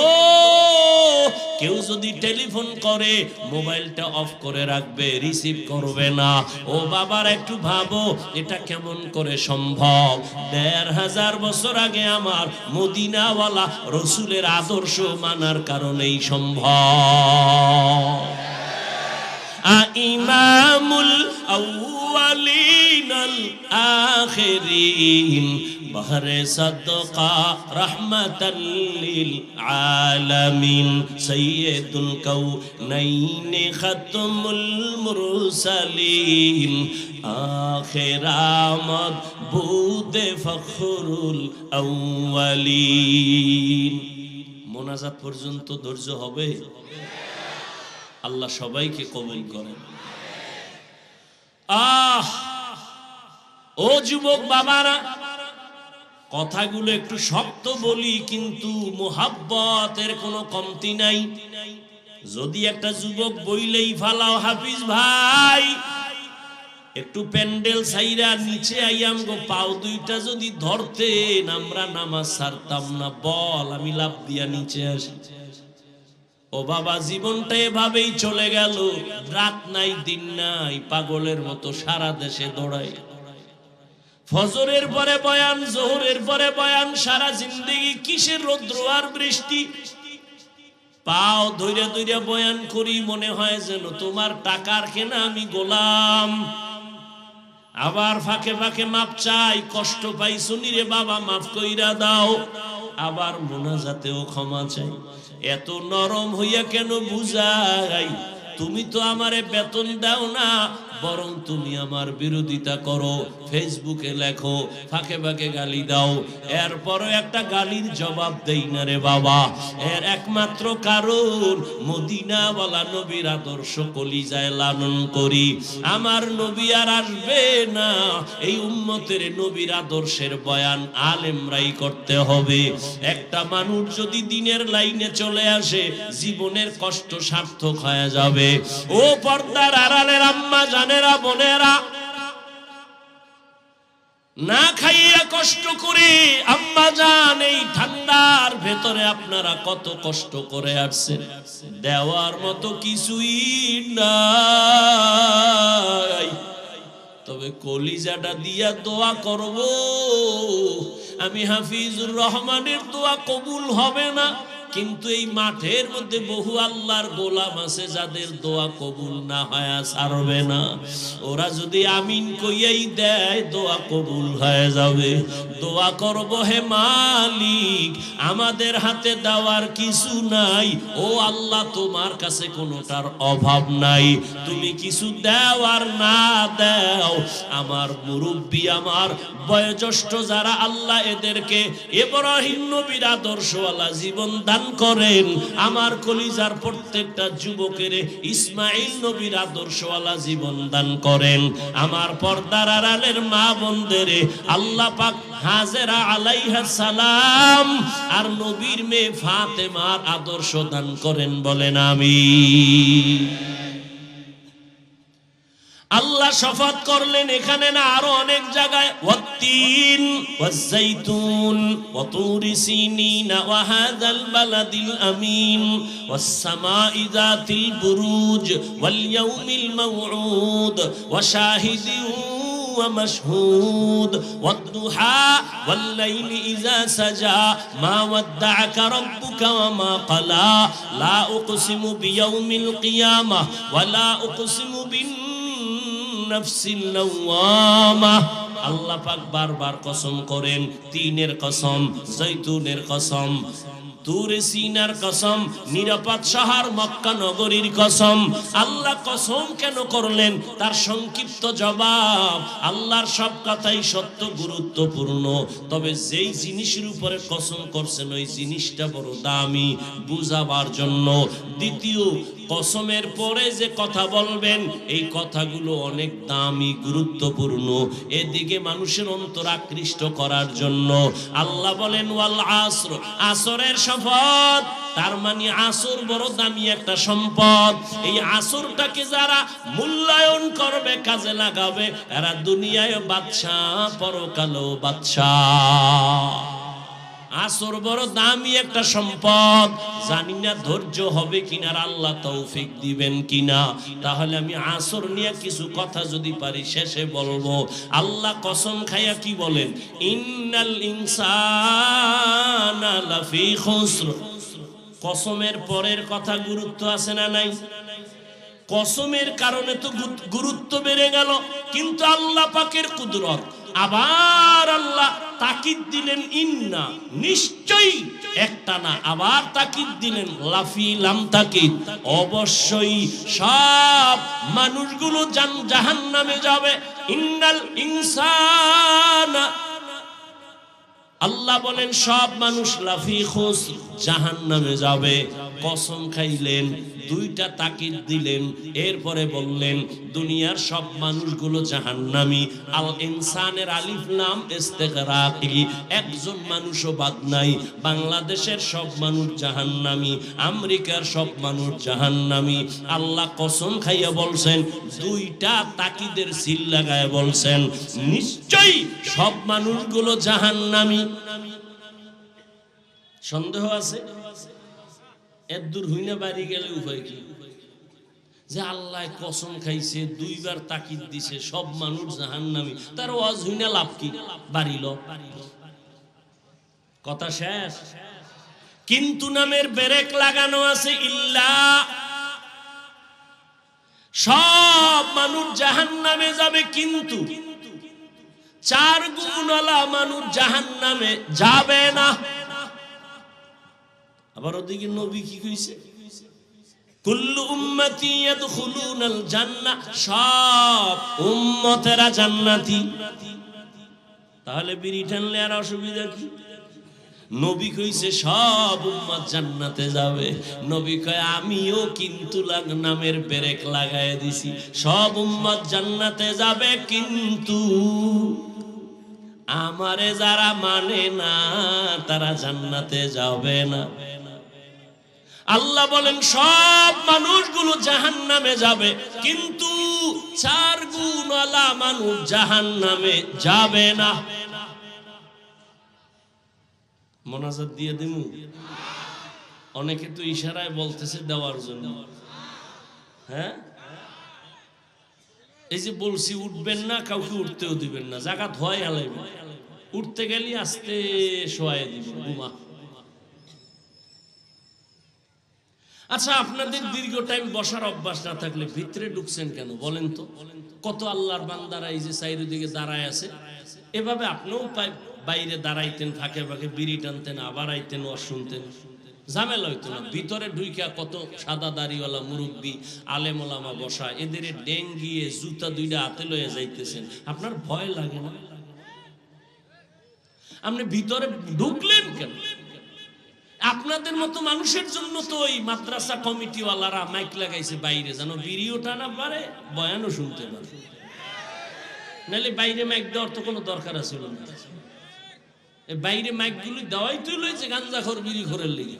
কেউ যদি টেলিফোন করে মোবাইলটা অফ করে রাখবে, রিসিভ করবে না। ও বাবার একটু ভাবো, এটা কেমন করে সম্ভব? 1500 বছর আগে আমার মদিনাওয়ালা রসুলের আদর্শ মানার কারণেই সম্ভব। ইমামুল আউয়ালিনাল আখিরিন বহরে সাদকা রহমাতাল লিল আলামিন সাইয়্যিদুল কাউনাইন খাতমুল মুরসালিন আখির আমদ বুদে ফখরুল আউয়ালিন। মোনাজাত পর্যন্ত ধৈর্য হবে? আল্লাহ সবাইকে কবুল করেন। ও যুবক বাবারা, কথাগুলো একটু শক্ত বলি, কিন্তু মোহাব্বতের কোনো কমতি নাই। যদি একটা যুবক বইলেই ফালাও, হাফিজ ভাই একটু প্যান্ডেল সাইরা নিচে আইয়াম গো, পাও দুইটা যদি ধরতেন আমরা নামাজ ছাড়তাম না, বল আমি লাফ দিয়া নিচে আসি। ও বাবা, জীবনটা এভাবেই চলে গেল, রাত নাই দিন নাই, পাগলের মতো সারা দেশে দৌড়াই। ফজরের পরে বয়ান, জোহরের পরে বয়ান, সারা জিন্দেগি কিসের রৌদ্র আর বৃষ্টি। পাও ধৈর্য ধৈর্য বয়ান করি, মনে হয় যেন তোমার টাকার কেনা আমি গোলাম। আবার ফাঁকে ফাঁকে মাপ চাই, কষ্ট পাই শুনি রে বাবা মাফ কইরা দাও। আবার মোনাজাতেও ক্ষমা চাই। এত নরম হইয়া কেন বুঝাই? তুমি তো আমারে বেতন দাও না, বরং তুমি আমার বিরোধিতা করো, ফেসবুকে লেখো, ফাঁকে ফাঁকে গালি দাও, এরপরও একটা গালির জবাব দেই না রে বাবা। এর একমাত্র কারণ মদিনাওয়ালা নবীর আদর্শ কলিজায় লালন করি। আমার নবী আর আসবে না, এই উম্মতের নবীর আদর্শের বয়ান আলেমরাই করতে হবে। একটা মানুষ যদি দিনের লাইনে চলে আসে, জীবনের কষ্ট সার্থক হয়ে যাবে। ও পর্দার আড়ালের আম্মা জানেরা, বোনেরা, না খাইয়া কষ্ট করে আম্মা জান এই ঠান্ডার ভেতরে আপনারা কত কষ্ট করে আসছেন, দেওয়ার মতো কিছুই নাই। তবে কলিজাটা দিয়া দোয়া করব, আমি হাফিজুর রহমানের দোয়া কবুল হবে না, কিন্তু এই মাঠের মধ্যে বহু আল্লাহর গোলাম আছে যাদের দোয়া কবুল না হয় ছাড়বে না। ওরা যদি আমিন কইয়াই দেয়, দোয়া কবুল হয়ে যাবে। দোয়া করব, হে মালিক আমাদের হাতে দেওয়ার কিছু নাই, ও আল্লাহ তোমার কাছে কোনোটার অভাব নাই, তুমি কিছু দেওয়ার না দাও। আমার মুরব্বী, আমার বয়োজ্যেষ্ঠ যারা, আল্লাহ এদেরকে ইব্রাহিম নবীর আদর্শওয়ালা জীবন দান করেন। আমার কলিজার প্রত্যেকটা যুবকের ইসমাইল নবীর আদর্শওয়ালা জীবন দান করেন। আমার পর্দার আড়ালের মা বোনদের আল্লাহ পাক হাজেরা আলাইহা সালাম আর নবীর মেয়ে ফাতেমার আদর্শ দান করেন, বলেন আমিন। আল্লাহ শপথ করলেন এখানে না, আরো অনেক জায়গায়, ওয়াত্তিন ওয়াজ্জাইতুন ওয়া তুরি সিনিন ওয়া হাযাল বালাদিল আমিন ওয়াস সামাই যাতিল বুরুজ ওয়াল ইয়াউমিল মাউউদ ওয়া শাহিদিন ওয়া মাশহুদ ওয়াদ-দুহা ওয়াল লাইলি ইযা সাজা মা ওয়াদ্দা'আকা রাব্বুকা ওয়া মা ক্বালা লা উকসিমু বিয়াউমিল কিয়ামাহ ওয়া লা উকসিমু বিন নাফসিল লাওয়ামা। আল্লাহ পাক বারবার কসম করেন, তিনের কসম, জৈতুনের কসম, তুরে সিনার কসম, নিরাপদ শহর মক্কা নগরীর কসম। আল্লাহ কসম কেন করলেন? তার সংক্ষিপ্ত জবাব, আল্লাহর সব কথাই সত্য, গুরুত্বপূর্ণ, তবে যেই জিনিসের উপরে কসম করছেন ওই জিনিসটা বড় দামি, বুঝাবার জন্য। দ্বিতীয়, কসমের পরে যে কথা বলবেন এই কথাগুলো অনেক দামি, গুরুত্বপূর্ণ, এদিকে মানুষের অন্তর আকৃষ্ট করার জন্য। আল্লাহ বলেন ওয়াল আসর, আসরের শপথ, তার মানে আসর বড় দামি একটা সম্পদ। এই আসরটাকে যারা মূল্যায়ন করবে, কাজে লাগাবে, এরা দুনিয়ায় বাদশাহ, পরকালেও বাদশাহ। আসর বড় দামি একটা সম্পদ। জানি না ধৈর্য হবে কিনা, আল্লাহ তৌফিক দিবেন কিনা। তাহলে আমি আসর নিয়ে কিছু কথা যদি পারি শেষে বলবো। আল্লাহ কসম খাইয়া কি বলেন? ইন্নাল ইনসানা লাফি খুসর। কসমের পরের কথা গুরুত্ব আছে না নাই? কসমের কারণে তো গুরুত্ব বেড়ে গেল, কিন্তু আল্লাহ পাকের কুদরত। আবার আল্লাহ তাকিদ দিলেন ইন্না, নিশ্চয়ই, একটা না, আবার তাকিদ দিলেন লাফি, লাম তাকিদ, অবশ্যই সব মানুষগুলো জাহান্নামে যাবে। ইন্নাল ইনসানা আল্লাহ বলেন সব মানুষ লাফি খুস জাহান্নামে যাবে। কসম খাইলেন, দুইটা তাকিদ দিলেন, এরপরে বললেন দুনিয়ার সব মানুষগুলো জাহান্নামী। আল ইনসানের আলিফ লাম ইস্তিগরাকি, একজন মানুষও বাদ নাই। বাংলাদেশের সব মানুষ জাহান্নামী, আমেরিকার সব মানুষ জাহান্নামী। আল্লাহ কসম খাইয়া বলছেন, দুইটা তাকিদের সিল লাগায় বলছেন নিশ্চয়ই সব মানুষগুলো জাহান্নামী। সন্দেহ আছে? এত দূর হইনা বাড়ি গেলে উপায় কি? যে আল্লাহ কসম খাইছে, দুইবার তাকিদ দিছে, সব মানুষ জাহান্নামী, তার ওয়াজ হইনা লাভ কি? বাড়িল কথা শেষ। কিন্তু নামের ব্রেক লাগানো আছে, ইল্লা সব মানুষ জাহান্নামে যাবে, কিন্তু 4 গুণওয়ালা মানুষ জাহান্নামে যাবে না। আবার ওদিকে নবী কি কইছে? কুল্লু উম্মতি ইয়াদখুলুনাল জান্নাহ, সব উম্মতেরা জান্নাতি। তাহলে বিড়ি টানলে আর অসুবিধা কি? নবী কইছে সব উম্মত জান্নাতে যাবে। নবী কয় আমিও কিন্তু নামের ব্রেক লাগায় দিছি, সব উম্মত জান্নাতে যাবে, কিন্তু আমারে যারা মানে না তারা জান্নাতে যাবে না। আল্লাহ বলেন সব মানুষগুলো জাহান্নামে যাবে, কিন্তু 4 গুণওয়ালা মানুষ জাহান্নামে যাবে না। মোনাজাত দিয়ে দিমু? অনেকে তো ইশারায় বলতেছে দেওয়ার জন্য। হ্যাঁ, এই যে বলছি উঠবেন না, কাউকে উঠতেও দিবেন না, জায়গা ধোয়াই আলাইবেন, উঠতে গেলে আস্তে শোয়াই দিবেন, ঘুমা। আচ্ছা, আপনাদের দীর্ঘ টাইম বসার অভ্যাস না থাকলে ভিতরে ঢুকছেন কেন বলেন তো? কত আল্লাহর বান্দারা এই যে চারিদিকে দাঁড়ায় আছে, এভাবে আপনিও বাইরে দাঁড়াইতেন, ফাঁকে ফাঁকে বিড়ি টানতেন, আবার আইতেন, ওয়াজ শুনতেন, ঝামেলা হইতো না। ভিতরে ঢুইকা কত সাদা দাড়িওয়ালা মুরব্বী আলেম ওলামা বসা, এদের ডেঙ্গিয়ে জুতা 2টা হাতে লয়ে যাইতেছেন, আপনার ভয় লাগে না? আপনি ভিতরে ঢুকলেন কেন? আপনাদের মতো মানুষের জন্য তো ওই মাদ্রাসা কমিটিওয়ালারা মাইক লাগাইছে বাইরে, যেন বিড়িও টানা পারে, বয়ানও শুনতে পারে। নাহলে বাইরে মাইক দেওয়ার তো কোনো দরকার ছিল না। বাইরে মাইক গুলি দেওয়াই তুই লইছে গাঞ্জাখোর বিড়িখোরের লেগে।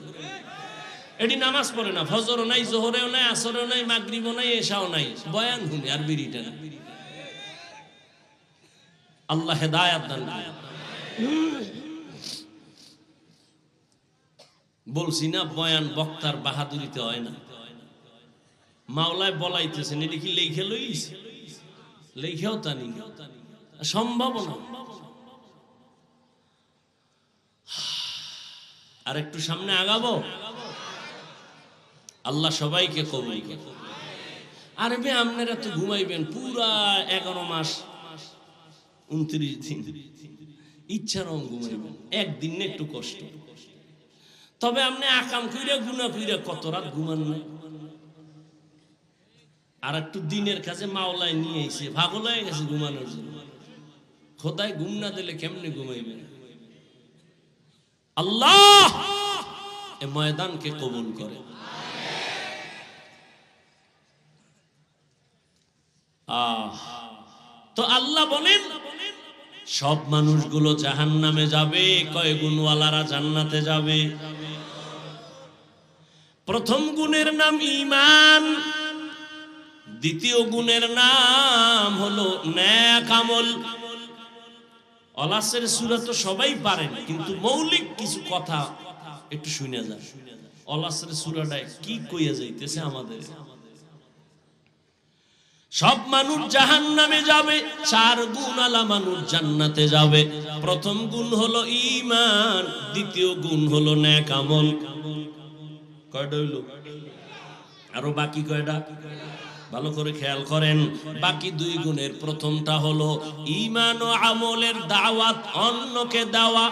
এটি নামাজ পড়ে না, ফজরও নাই, জোহরেও নাই, আসরেও নাই, মাগরিবও নাই, এশাও নাই, বয়ান শুনে আর বিড়ি টানা। আল্লাহ হেদায়েত দান করুন। বলছি না, বয়ান বক্তার বাহাদুরিতে হয় না, মাওলায় বলাইতেছেন। এটি কি লেখে লইস? লেখেও তা নি, সম্ভব না। আর একটু সামনে আগাবো। আল্লাহ সবাইকে কবুল করুন। আরে বে, আপনারা তো ঘুমাইবেন পুরা 11 মাস 29 দিন, ইচ্ছারও ঘুমাইবেন, একদিন একটু কষ্ট। তবে আপনি আকাম কইরা গুনাহ কইরা কত রাত ঘুমান নাই? আর একটু দিনের কাছে মাওলায় নিয়ে এসে পাগল হয়ে গেছে ঘুমানোর জন্য। খোদায় ঘুম না দিলে কেমনে ঘুমাইবেন? আল্লাহ এ ময়দানকে কবুল করে। তো আল্লাহ বলেন সব মানুষগুলো জাহান্নামে যাবে, কয় গুণওয়ালারা জান্নাতে যাবে। প্রথম গুণের নাম ঈমান, দ্বিতীয় গুণের নাম হলো নেক আমল। অলাসের সূরা তো সবাই পারেন, কিন্তু মৌলিক কিছু কথা একটু শুনে যান। অলাসের সূরাটা কি কইয়া যাইতেছে আমাদের। সব মানুষ জাহান্নামে যাবে, 4 গুণওয়ালা মানুষ জান্নাতে যাবে। প্রথম গুণ হলো ঈমান, দ্বিতীয় গুণ হলো নেক আমল। কয়টা হইল? আরো বাকি কয়টা? ভালো করে খেয়াল করেন। বাকি 2 গুণের প্রথমটা হলো ঈমান ও আমলের দাওয়াত, অন্যকে দেওয়া।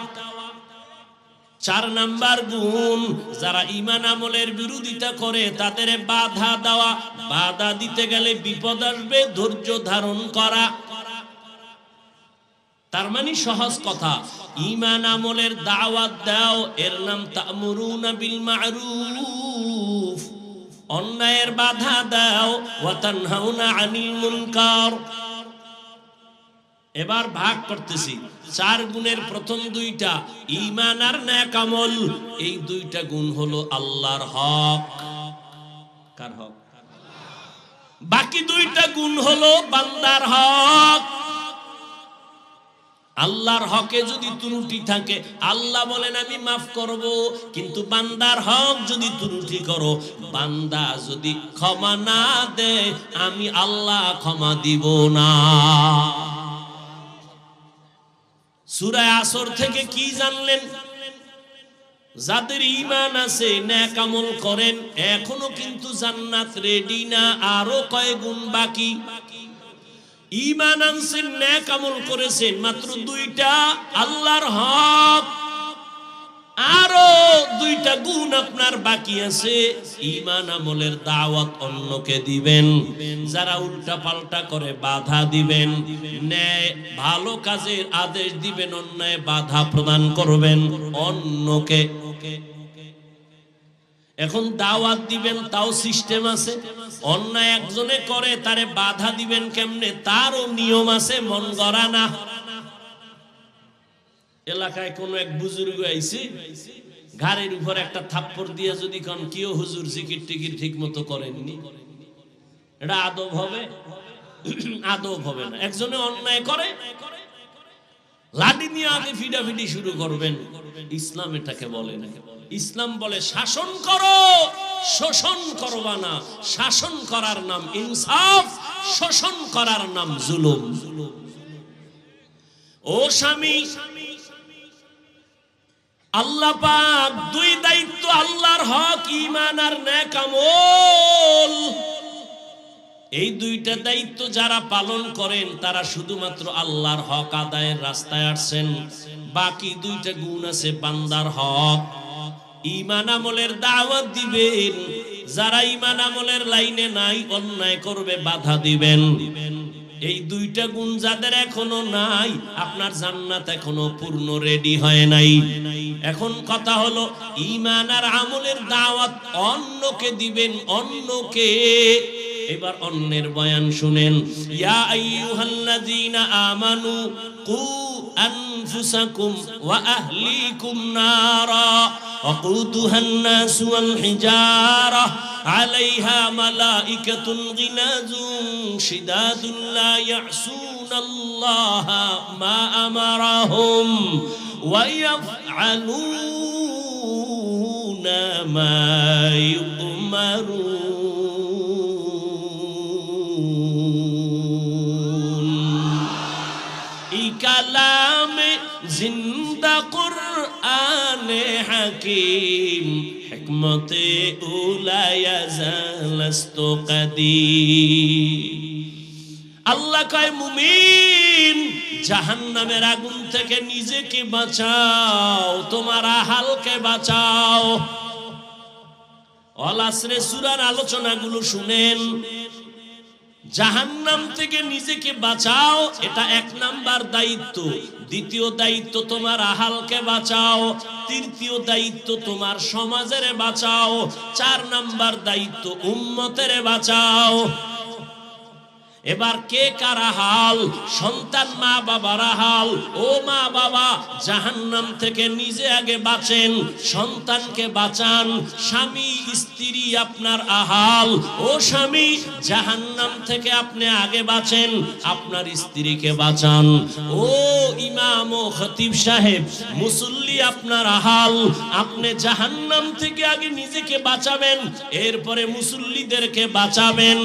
4 নাম্বার গুণ, যারা ঈমান আমলের বিরোধিতা করে তাদের বাধা দেওয়া। বাধা দিতে গেলে বিপদ আসবে, ধৈর্য ধারণ করা। তার মানে সহজ কথা, ঈমান আমলের দাওয়াত দাও, এর নাম তা'মুরুনা বিল মা'রুফ, অন্যায়ের বাধা দাও, ওয়া তানহাউনা আনিল মুনকার। এবার ভাগ করতেছি, 4 গুণের প্রথম 2টা ঈমান আর নেক আমল, এই 2টা গুণ হলো আল্লাহর হক। কার হক? বাকি 2টা গুণ হলো বান্দার হক। আল্লাহর হকে যদি ত্রুটি থাকে আল্লাহ বলেন আমি মাফ করব, কিন্তু বান্দার হক যদি ত্রুটি করো, বান্দা যদি ক্ষমা না দেয়, আমি আল্লাহ ক্ষমা দিব না। সূরা আসর থেকে কি জানলেন? যাদের ঈমান আছে, নেক আমল করেন, এখনো কিন্তু জান্নাত রেডি না, আরো কয় গুণ বাকি। ঈমান আনছেন, নেক আমল করেছেন, মাত্র 2টা আল্লাহর হক, আরো 2টা গুণ আপনার বাকি আছে। ঈমান আমলের দাওয়াত অন্যকে দিবেন, যারা উল্টা পাল্টা করে বাধা দিবেন, ন্যায় ভালো কাজের আদেশ দিবেন, অন্যায় বাধা প্রদান করবেন অন্যকে। এখন দাওয়াত দিবেন, তাও সিস্টেম আছে। অন্যায় একজনে করে, তারে বাধা দিবেন কেমনে, তারও নিয়ম আছে, মন গড়া না। এলাকায় কোন এক বুজুর্গ আইছে, ঘাড়ের উপর একটা থাপ্পড় দিয়ে যদি কোন কিও হুজুর জিকির টিকির ঠিক মতো করেননি, এটা আদব হবে? আদব হবে না। একজনে অন্যায় করে, লাঠি নিয়ে আগে ফিডাফিডি শুরু করবেন, ইসলাম এটাকে বলে না। ইসলাম বলে শাসন করো, শোষণ করবা না। শাসন করার নাম ইনসাফ, শোষণ করার নাম জুলুম। ও স্বামী, আল্লাহ পাক 2 দায়িত্ব, আল্লাহর হক, ঈমান আর নেক আমল, এই 2টা দায়িত্ব যারা পালন করেন, তারা শুধুমাত্র আল্লাহর হক আদায়ের রাস্তায় আসছেন। বাকি 2টা গুণ আছে বান্দার হক। ঈমান আমলের দাওয়াত দিবেন, যারা ঈমান আমলের লাইনে নাই, অন্যায় করবে, বাধা দিবেন। এই 2টা গুণ যাদের এখনো নাই, আপনার জান্নাত এখনো পূর্ণ রেডি হয় নাই। এখন কথা হলো, ঈমান আর আমলের দাওয়াত অন্যকে দিবেন, অন্যকে। এবার অন্যের বয়ান শুনেন। ইয়া আইয়ুহাল্লাযীনা আমানু কু আনফুসাকুম ওয়া আহলিকুম নারা ওয়াকুদুহান নাস ওয়াল হিজারা আলাইহা মালাইকাতুন গিলাযুন শিদাদুন লা ইয়াসুনাল্লাহা মা আমারাহুম ওয়া ইয়াফআলুনা মা ইউমারুন। কালামে জিন্দা কুরআনে হাকিম হিকমতে উলায়া জালাস্তু কাদিম। আল্লাহ কয়, মুমিন, জাহান্নামের আগুন থেকে নিজেকে বাঁচাও, তোমার আহালকে বাঁচাও। ওয়াল আসরে সূরার আলোচনাগুলো শুনেন। জাহান্নাম থেকে নিজেকে বাঁচাও, এটা 1 নাম্বার দায়িত্ব। দ্বিতীয় দায়িত্ব, তোমার আহালকে বাঁচাও। তৃতীয় দায়িত্ব, তোমার সমাজের বাঁচাও। 4 নাম্বার দায়িত্ব, উম্মতের বাঁচাও। এবার কে কারা হাল? সন্তান মা বাবার হাল। ও মা বাবা, জাহান্নাম থেকে নিজে আগে বাঁচেন, সন্তানকে বাঁচান। স্বামী স্ত্রী আপনার আহাল। ও স্বামী, জাহান্নাম থেকে আপনি আগে বাঁচেন, আপনার স্ত্রীকে বাঁচান। ও ইমাম ও খতিব সাহেব, মুসল্লি আপনার আহাল। আপনি জাহান্নাম থেকে আগে নিজেকে বাঁচাবেন, এরপরে মুসল্লিদেরকে বাঁচাবেন।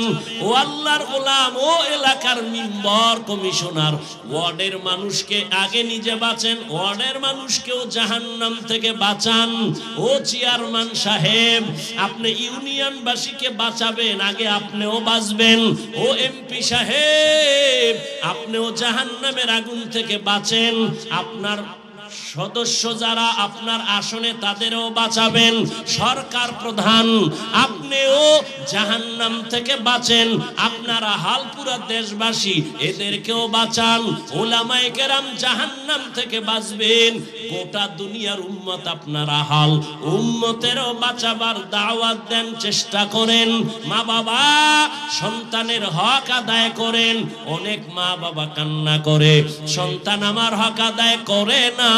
ও আল্লাহর গোলাম, ও এলাকার মেম্বার, কমিশনার, ওয়ার্ডের মানুষকে আগে নিজে বাঁচেন, ওয়ার্ডের মানুষকেও জাহান্নাম থেকে বাঁচান। ও চেয়ারম্যান সাহেব, আপনি ইউনিয়নবাসীকে বাঁচাবেন, আগে আপনিও বাঁচবেন। ও এমপি সাহেব, আপনিও জাহান্নামের আগুন থেকে বাঁচেন, আপনার সদস্য যারা আপনার আসনে তাদেরও বাঁচাবেন। সরকার প্রধান আপনিও জাহান্নাম থেকে বাঁচেন, আপনারা হালপুরা দেশবাসী এদেরকেও বাঁচান। উলামায়ে কেরাম জাহান্নাম থেকে বাঁচবেন। গোটা দুনিয়ার উম্মত আপনারা হাল, উম্মতেরও বাঁচাবার দাওয়াত দেন, চেষ্টা করেন। মা বাবা সন্তানের হক আদায় করেন। অনেক মা বাবা কান্না করে, সন্তান আমার হক আদায় করে না।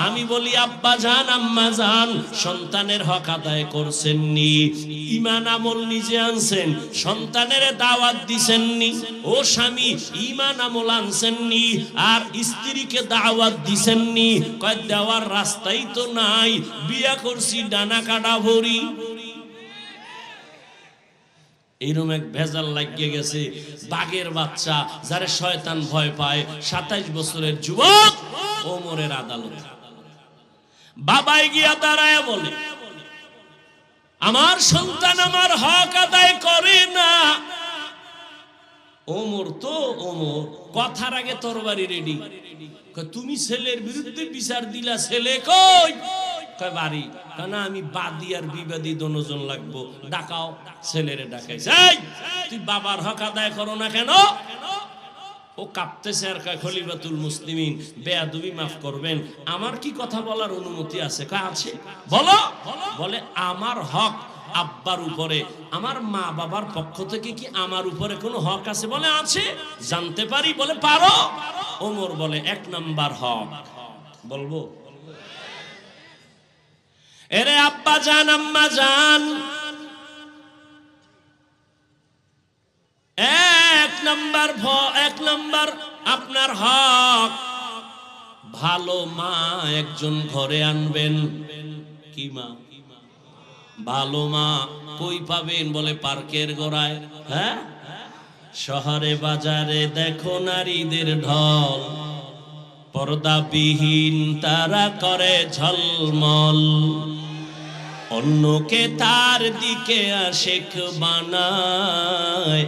আমি বলি আব্বা জান আম্মা জান, সন্তানের হক আদায় করছেননি, ঈমান আমল নিজে আনছেন, সন্তানের দাওয়াত দিছেননি। ও স্বামী ঈমান আমল আনছেননি আর স্ত্রীকে দাওয়াত দিছেননি। কয় দেওয়ার রাস্তাই তো নাই, বিয়া করছি ডানা কাটা ভরি। এইরকম এক ভেজাল লাগিয়ে গেছে। বাঘের বাচ্চা যারে শয়তান ভয় পায়, 27 বছরের যুবক ওমরের আদালত। বাবাই গিয়া দাঁড়ায় বলে, আমার সন্তান আমার হক আদায় করে না। ওমর তো ওমর, কথার আগে তরবারি রেডি। তুমি ছেলের বিরুদ্ধে বিচার দিলা, ছেলে কই? কয় বাড়ি। কেন? আমি বাদী আর বিবাদী দোনোজন লাগবো, ডাকাও। ছেলেরে ডাকাইছে, তুই বাবার হক আদায় করো না কেন? ও কাঁপতেছে আর কয়, খলিফাতুল মুসলিমিন বেয়াদবি মাফ করবেন, আমার কি কথা বলার অনুমতি আছে? কয় আছে, বলো। বলে আমার হক আব্বার উপরে, আমার মা বাবার পক্ষ থেকে কি আমার উপরে কোনো হক আছে? বলে আছে। জানতে পারি? বলে পারো। ওমর বলে 1 নাম্বার হক বলবো। এরে আব্বা জান আম্মা জান, 1 নাম্বার আপনার হক, ভালো মা একজন ঘরে আনবেন। কি মা? ভালো মা কই পাবেন? বলে পার্কের গোড়ায়। হ্যাঁ, শহরে বাজারে দেখো নারীদের ঢল, পর্দাবিহীন তারা করে ঝলমল, অন্যকে তার দিকে আশিক বানায়,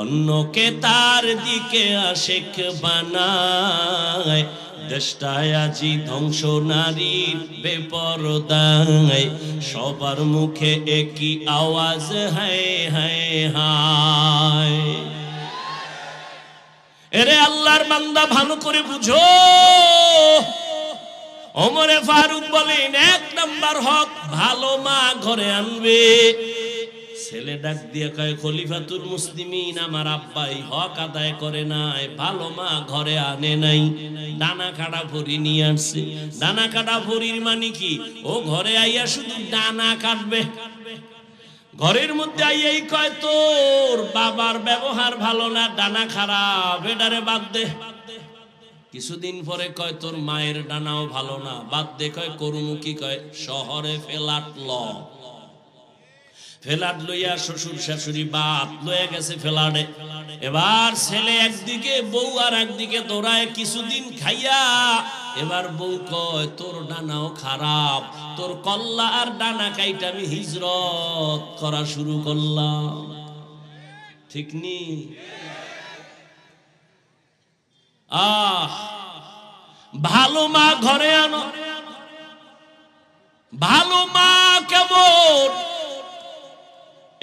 অন্যকে তার দিকে আশিক বানায়। দেশটায় আজি ধ্বংস নারীর বেপরদায়, সবার মুখে একই আওয়াজ, হায় হায় হায়। এরে আল্লাহর বান্দা ভালো করে বুঝো। ওমরে ফারুক বলেন 1 নাম্বার হক, ভালো মা ঘরে আনবে। ছেলে ডাক দিয়ে কয়, খলিফাতুল মুসলিমিন আমার আব্বাই হক আদায় করে নাই, ভালো মা ঘরে আনে নাই, ডানা কাটা ভরি নিয়ে আসছে। ডানা কাটা ভরির মানে কি? ও ঘরে আইয়া শুধু ডানা কাটবে। ঘরের মধ্যে আইয়াই কয়, তোর বাবার ব্যবহার ভালো না, ডানা খারাপ, এটারে বাদ দে। কিছুদিন পরে কয়, তোর মায়ের ডানাও ভালো না, বাদ দে। কয় করুমু কি? কয় শহরে ফ্ল্যাট ল। ফ্ল্যাট লইয়া শ্বশুর শাশুড়ি বাদ লইয়া গেছে ফ্ল্যাটে। এবার ছেলে একদিকে, বউ আর একদিকে দৌড়ায়। কিছুদিন খাইয়া এবার বউ কয়, তোর ডানাও খারাপ, তোর কল্লা আর ডানা কাইটা আমি হিজরত করা শুরু করলাম। ঠিক নি? ভালো মা ঘরে আনো। ভালো মা কেমন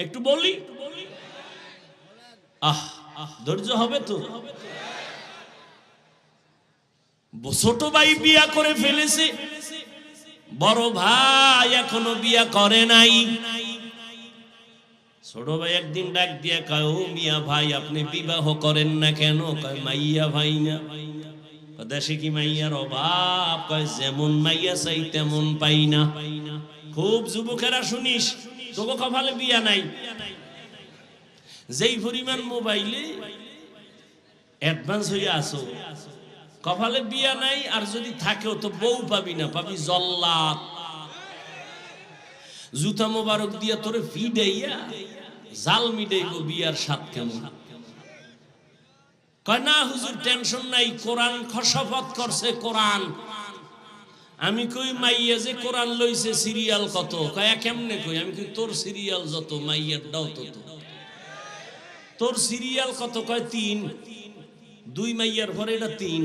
একটু বলি? ধৈর্য হবে তো? ছোট ভাই বিয়া করে ফেলেছে, বড় ভাই এখনো বিয়া করে নাই। ছোট ভাই একদিন ডাক দিয়া কয়, ও মিয়া ভাই আপনি বিবাহ করেন না কেন? কয় মাইয়া ভাই না। দেশে কি মাইয়ার অভাব? কয় যেমন মাইয়া চাই তেমন পাই না। খুব যুবকেরা শুনিস, তোকে কপালে বিয়া নাই। যেই পরিমাণ মোবাইলে অ্যাডভান্স হইয়া আসো, কপালে বিয়া নাই। আর যদি থাকেও তো বউ পাবি না, পাবি জল্লাদ। জুতা মোবারক দিয়া তোরে ফিডাইয়া জাল মিডাইব বিয়ার স্বাদ কেমন। কয় না হুজুর টেনশন নাই, কোরআন শপথ করছে কোরআন। আমি কই মাইয়া যে কোরআন লইছে সিরিয়াল কত? কয় কেমনে কই? আমি কই তোর সিরিয়াল যত মাইয়ার দাও তত। তোর সিরিয়াল কত? কয় 3। 2 মাইয়ার পরে এটা 3।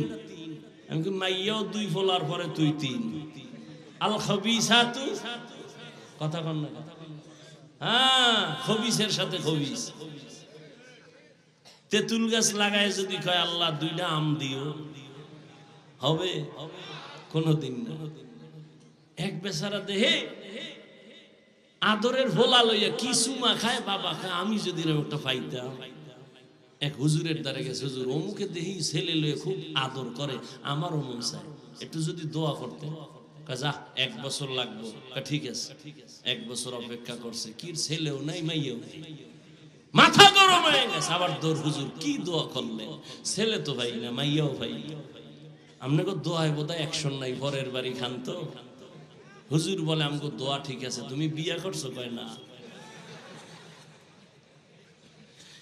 আমি কি মাইয়াও 2 ফলার পরে তুই 3 আল খবিসাতু কথা কন না হ্যাঁ খবিসের সাথে খবিস তেঁতুল গাছ লাগায় যদি কয় আল্লাহ 2টা আম দিও হবে কোনদিন না এক বেচারা দেহে আদরের ভোলা লইয়া কিছু মা খায় বাবা খায় আমি যদি একটা পাইতাম এক হুজুরের দ্বারে গেছে হুজুর অমুকে দেখি ছেলে লইয়া খুব আদর করে আমারও মন চায় একটু যদি দোয়া করতে যা 1 বছর লাগবো ঠিক আছে 1 বছর অপেক্ষা করছে কি ছেলেও নাই মাইয়াও নাই মাথা গরম হয়ে গেছে আবার দৌড় হুজুর কি দোয়া করলেন ছেলে তো ভাই না মাইয়াও ভাই আপনাকে দোয়ায় বোধহয় অ্যাকশন নাই পরের বাড়ি খান তো হুজুর বলে আমাকে দোয়া ঠিক আছে তুমি বিয়া করছো কয় না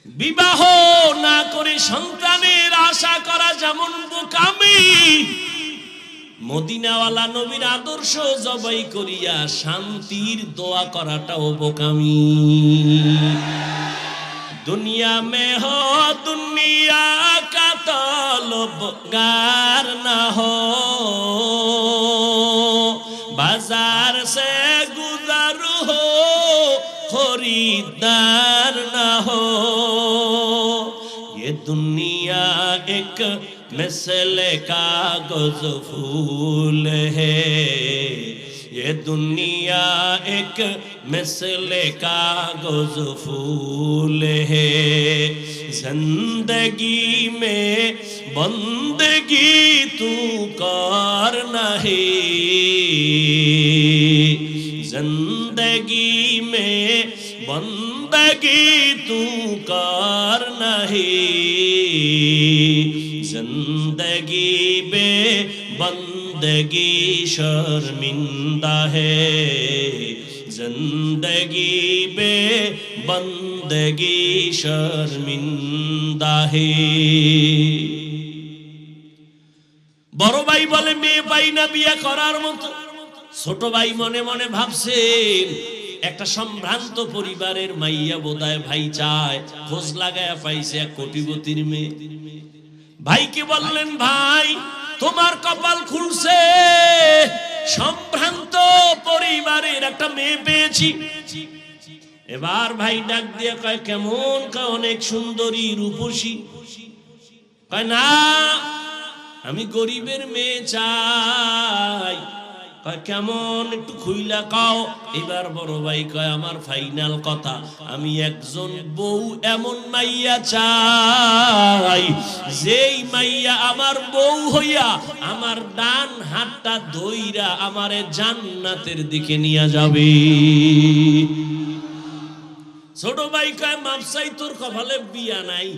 বিবাহ না করে সন্তানের আশা করা যেমন বোকামি মদিনাওয়ালা নবীর আদর্শ জবাই করিয়া শান্তির দোয়া করাটাও বোকামি दुनिया में हो दुनिया का तलबगार ना हो बाजार से गुजर हो खरीदार ना हो ये दुनिया एक मिसले कागज फूल है ये दुनिया एक मिसले कागज फूल है जिंदगी में बंदगी तू कर नहीं जिंदगी में बंदगी तू कर नहीं जिंदगी में बंदगी शर्मिंदा है जिंदगी में बंदगी शर्मिंदा है বড় ভাই বলে মেয়ে পাই না বিয়ে করার মতো ছোট ভাই মনে মনে ভাবছেন একটা সম্ভ্রান্ত পরিবারের মাইয়া বোধহয় ভাই চায় খোঁজ লাগায়া পাইছে এক কোটিপতির মেয়ে ভাইকে বললেন ভাই তোমার কপাল খুলছে সম্ভ্রান্ত পরিবারের একটা মেয়ে পেয়েছি এবার ভাই ডাক দিয়ে কয় কেমন কয় অনেক সুন্দরী রূপসী কয় না আমি গরিবের মেয়ে চাই কয় কেমন একটু খুইলা কও এবার বড় ভাই কয় আমার ফাইনাল কথা আমি একজন বউ এমন মাইয়া চাই যেই মাইয়া আমার বউ হইয়া আমার ডান হাতটা ধইরা আমারে জান্নাতের দিকে নিয়ে যাবে ছোট ভাই কয় মাপসাই তোর কপালে বিয়া নাই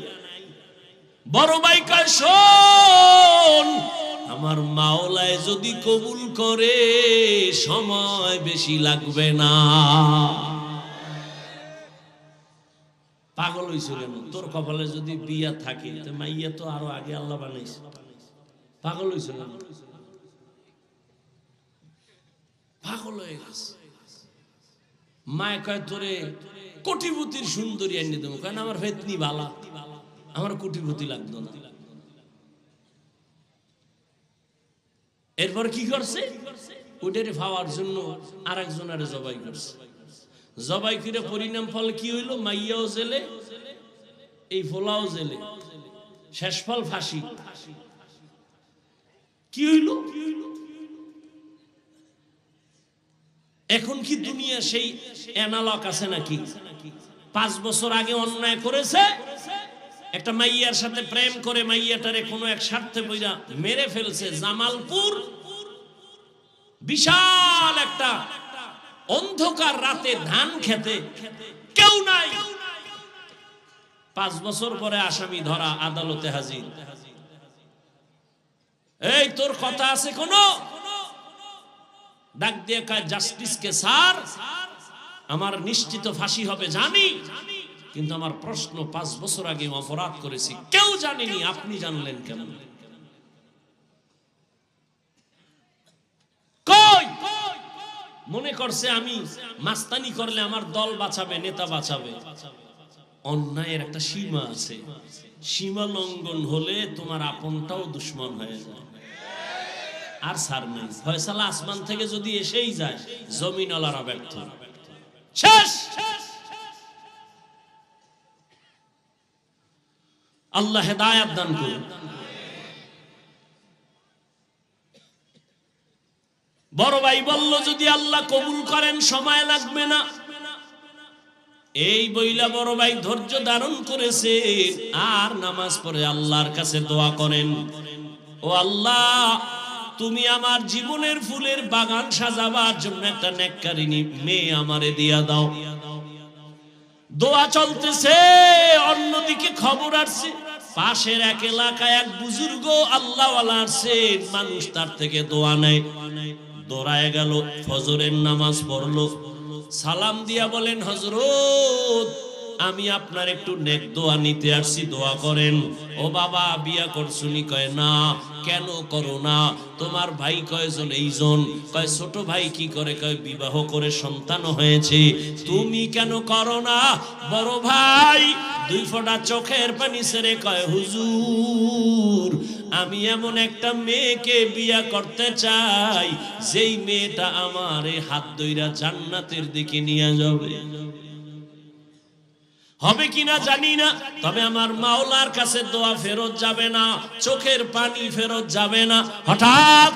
বড় ভাই কয় শোন আমার মাওলায় যদি কবুল করে সময় বেশি লাগবে না পাগল হইছ কেন তোর কপালে যদি বিয়া থাকে তো মাইয়া তো আরো আগে আল্লাহ বানাইছে পাগল হইছ কেন পাগল হয়ে গেছে মায় কয় তোরে কোটিপতির সুন্দরী এনে দেবো কারণ আমার ফেতনি বালা আমার কোটিপতি লাগতো না এরপর কি করছে ওটারে পাওয়ার জন্য আরেকজনের জবাই করছে জবাই করে পরিণাম ফল কি হইল মাইয়াও জেলে এই ফলাও জেলে শেষ ফল ফাঁসি কি হইল এখন কি দুনিয়া সেই অ্যানালগ আছে নাকি 5 বছর আগে অন্যায় করেছে একটা মাইয়ার সাথে প্রেম করে মাইয়াটারে কোনো এক স্বার্থে বইরা মেরে ফেলছে জামালপুর বিশাল একটা অন্ধকার রাতে ধান খেতে কেউ নাই 5 বছর পরে আসামি ধরা আদালতে হাজির এই তোর কথা আছে কোনো ডাক দিয়ে কয় জাস্টিসকে স্যার আমার নিশ্চিত ফাঁসি হবে জানি কিন্তু আমার প্রশ্ন 5 বছর আগে অপরাধ করেছি কেউ জানেনি আপনি জানলেন কেন কই মনে করছে আমি মাস্তানি করলে আমার দল বাঁচাবে নেতা বাঁচাবে অন্যায়ের একটা সীমা আছে সীমা লঙ্ঘন হলে তোমার আপনটাও দুশমন হয়ে যায় আর সার নেই। ফয়সালা আসমান থেকে যদি এসেই যায়, জমিনওয়ালারা ব্যর্থ, শেষ। আল্লাহ হেদায়েত দান করুন। বড় ভাই বলল, যদি আল্লাহ কবুল করেন সময় লাগবে না। এই বইলা বড় ভাই ধৈর্য ধারণ করেছে, আর নামাজ পড়ে আল্লাহর কাছে দোয়া করেন, ও আল্লাহ, তুমি আমার জীবনের ফুলের বাগান সাজাবার জন্য একটা নেককারিনী মেয়ে আমারে দিয়া দাও। দোয়া চলতেছে, অন্যদিকে খবর আসছে পাশের এক এলাকায় এক বুজুর্গ আল্লাহওয়ালা আছেন, মানুষ তার থেকে দোয়া নেয়। দৌড়ায় গেল, ফজরের নামাজ পড়লো, সালাম দিয়া বলেন, হযরত, আমি আপনার একটু নেক দোয়া নিতে আসছি, দোয়া করেন। ও বাবা, বিয়া করছুনি? কয় না। কেন করো না? তোমার ভাই কয়জন? এইজন। কয় ছোট ভাই কি করে? কয় বিবাহ করে সন্তান হয়েছে। তুমি কেন করো না? বড় ভাই দুই ফোঁটা চোখের পানি ছেড়ে কয়, হুজুর, আমি এমন একটা মেয়েকে বিয়া করতে চাই, যেই মেয়েটা আমার এই হাত ধইরা জান্নাতের দিকে নিয়ে যাবে। হবে কিনা জানি না, তবে আমার মাওলার কাছে দোয়া ফেরত যাবে না, চোখের পানি ফেরত যাবে না। হঠাৎ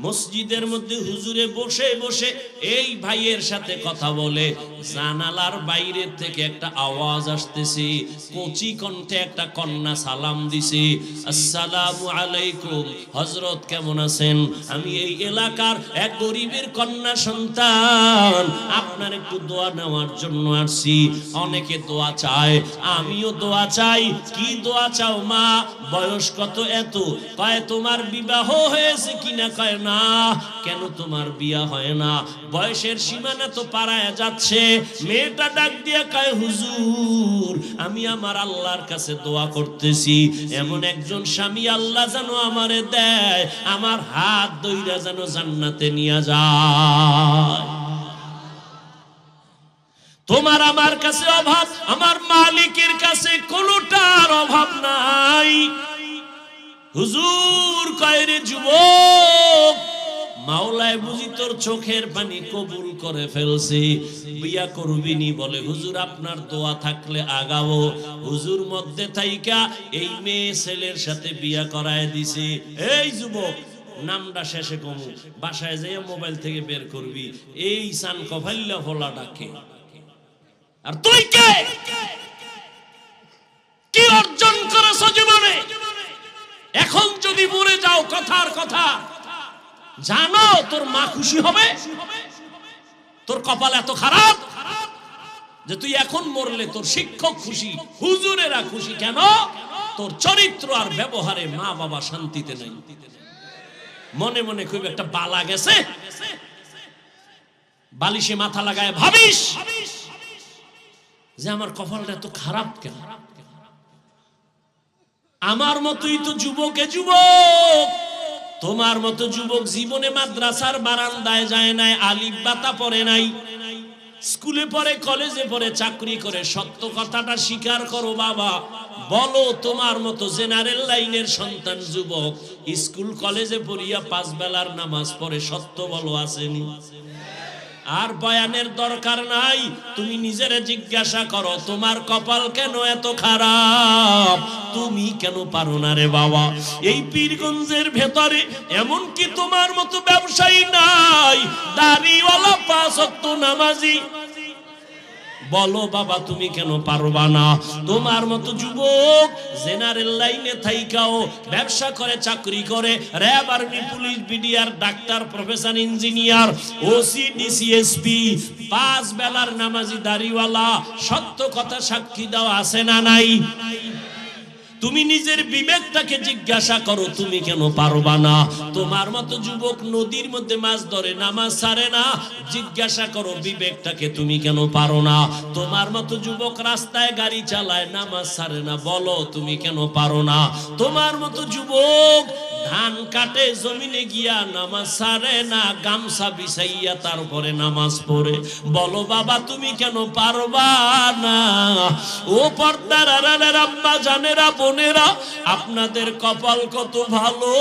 মসজিদের মধ্যে হুজুরে বসে বসে এই ভাইয়ের সাথে কথা বলে, জানালার বাইরে থেকে একটা আওয়াজ আসতেছে, কচি কণ্ঠে একটা কন্যা সালাম দিছে, আসসালামু আলাইকুম, হযরত কেমন আছেন? আমি এই এলাকার এক গরিবের কন্যা সন্তান, আপনার একটু দোয়া নেওয়ার জন্য আসছি। অনেকে দোয়া চায়, আমিও দোয়া চাই। কি দোয়া চাও মা? বয়স কত? এত। কয় তোমার বিবাহ হয়েছে কিনা? কয় না। কেন তোমার বিয়া হয় না? বয়সের সীমানা তো পারায় যাচ্ছে। মেয়েটা ডাক দিয়ে কয়, হুজুর, আমি আমার আল্লাহর কাছে দোয়া করতেছি, এমন একজন স্বামী আল্লাহ যেন আমারে দেয়, আমার হাত ধইরা যেন জান্নাতে নিয়ে যায়। তোমার আমার কাছে অভাব, আমার মালিকের কাছে কোনোটার অভাব নাই। হুজুর কয়, রে যুবক, মাওলায় বুঝি তোর চোখের পানি কবুল করে ফেলছি, বিয়া করবিনি? বলে, হুজুর, আপনার দোয়া থাকলে আগাবো। হুজুর মধ্যে থাইকা এই মেয়ে ছেলের সাথে বিয়া করায় দিছে। এই যুবক, নামটা শেষে কমু, বাসায় যাইয়া মোবাইল থেকে বের করবি, এই সান কফাল্লা ফলা ডাকে। আর তুই কে? কি অর্জন করেছ জীবনে? এখন যদি মরে যাও, কথার কথা, জানো তোর মা খুশি হবে? তোর কপাল এত খারাপ যে তুই এখন মরলে তোর শিক্ষক খুশি, হুজুরেরা খুশি। কেন? তোর চরিত্র আর ব্যবহারে মা বাবা শান্তিতে নাই। মনে মনে খুব একটা বালা গেছে, বালিশে মাথা লাগায় ভাবিস যে আমার কপালটা এত খারাপ কেন? আমার মতোই তো যুবকে যুবক, তোমার মতো যুবক জীবনে মাদ্রাসার বারান্দায় যায় নাই, আলিফ বাতা পড়ে নাই, স্কুলে পড়ে, কলেজে পড়ে, চাকরি করে। সত্য কথাটা স্বীকার করো বাবা, বলো, তোমার মতো জেনারেল লাইনের সন্তান যুবক স্কুল কলেজে পড়িয়া 5 বেলার নামাজ পড়ে, সত্য বলো, আসেনি? আর বয়ানের দরকার নাই, তুমি নিজেরে জিজ্ঞাসা করো, তোমার কপাল কেন এত খারাপ? তুমি কেন পারো না রে বাবা? এই পীরগঞ্জের ভেতরে এমন কি তোমার মতো ব্যবসায়ী নাই, দাড়িওয়ালা 5 ওয়াক্ত নামাজি? বলো বাবা, তুমি কেন পারবা না? তোমার মতো যুবক জেনারেল লাইনে থাইকাও ব্যবসা করে, চাকরি করে, RAB, army, police, BDR, doctor, professor, engineer, OC, DC SP, 5 বেলার নামাজি দাড়িওয়ালা, সত্য কথা সাক্ষী দেওয়া আছে না নাই? তুমি নিজের বিবেকটাকে জিজ্ঞাসা করো, তুমি কেন পারবা না? তোমার মতো যুবক নদীর মধ্যে মাছ ধরে, নামাজ ছাড়ে না, জিজ্ঞাসা করো বিবেকটাকে, তুমি কেন পারো না? তোমার মতো যুবক রাস্তায় গাড়ি চালায়, নামাজ ছাড়ে না, বলো তুমি কেন পারো না? তোমার মতো যুবক ধান কাটে, জমিনে গিয়া নামাজ ছাড়ে না, গামছা বিছাইয়া তারপরে নামাজ পড়ে, বলো বাবা তুমি কেন পারবা না? ও পর্দার আড়ালের আম্মা জানেরা, বোনেরা, আপনাদের কপাল কত ভালো,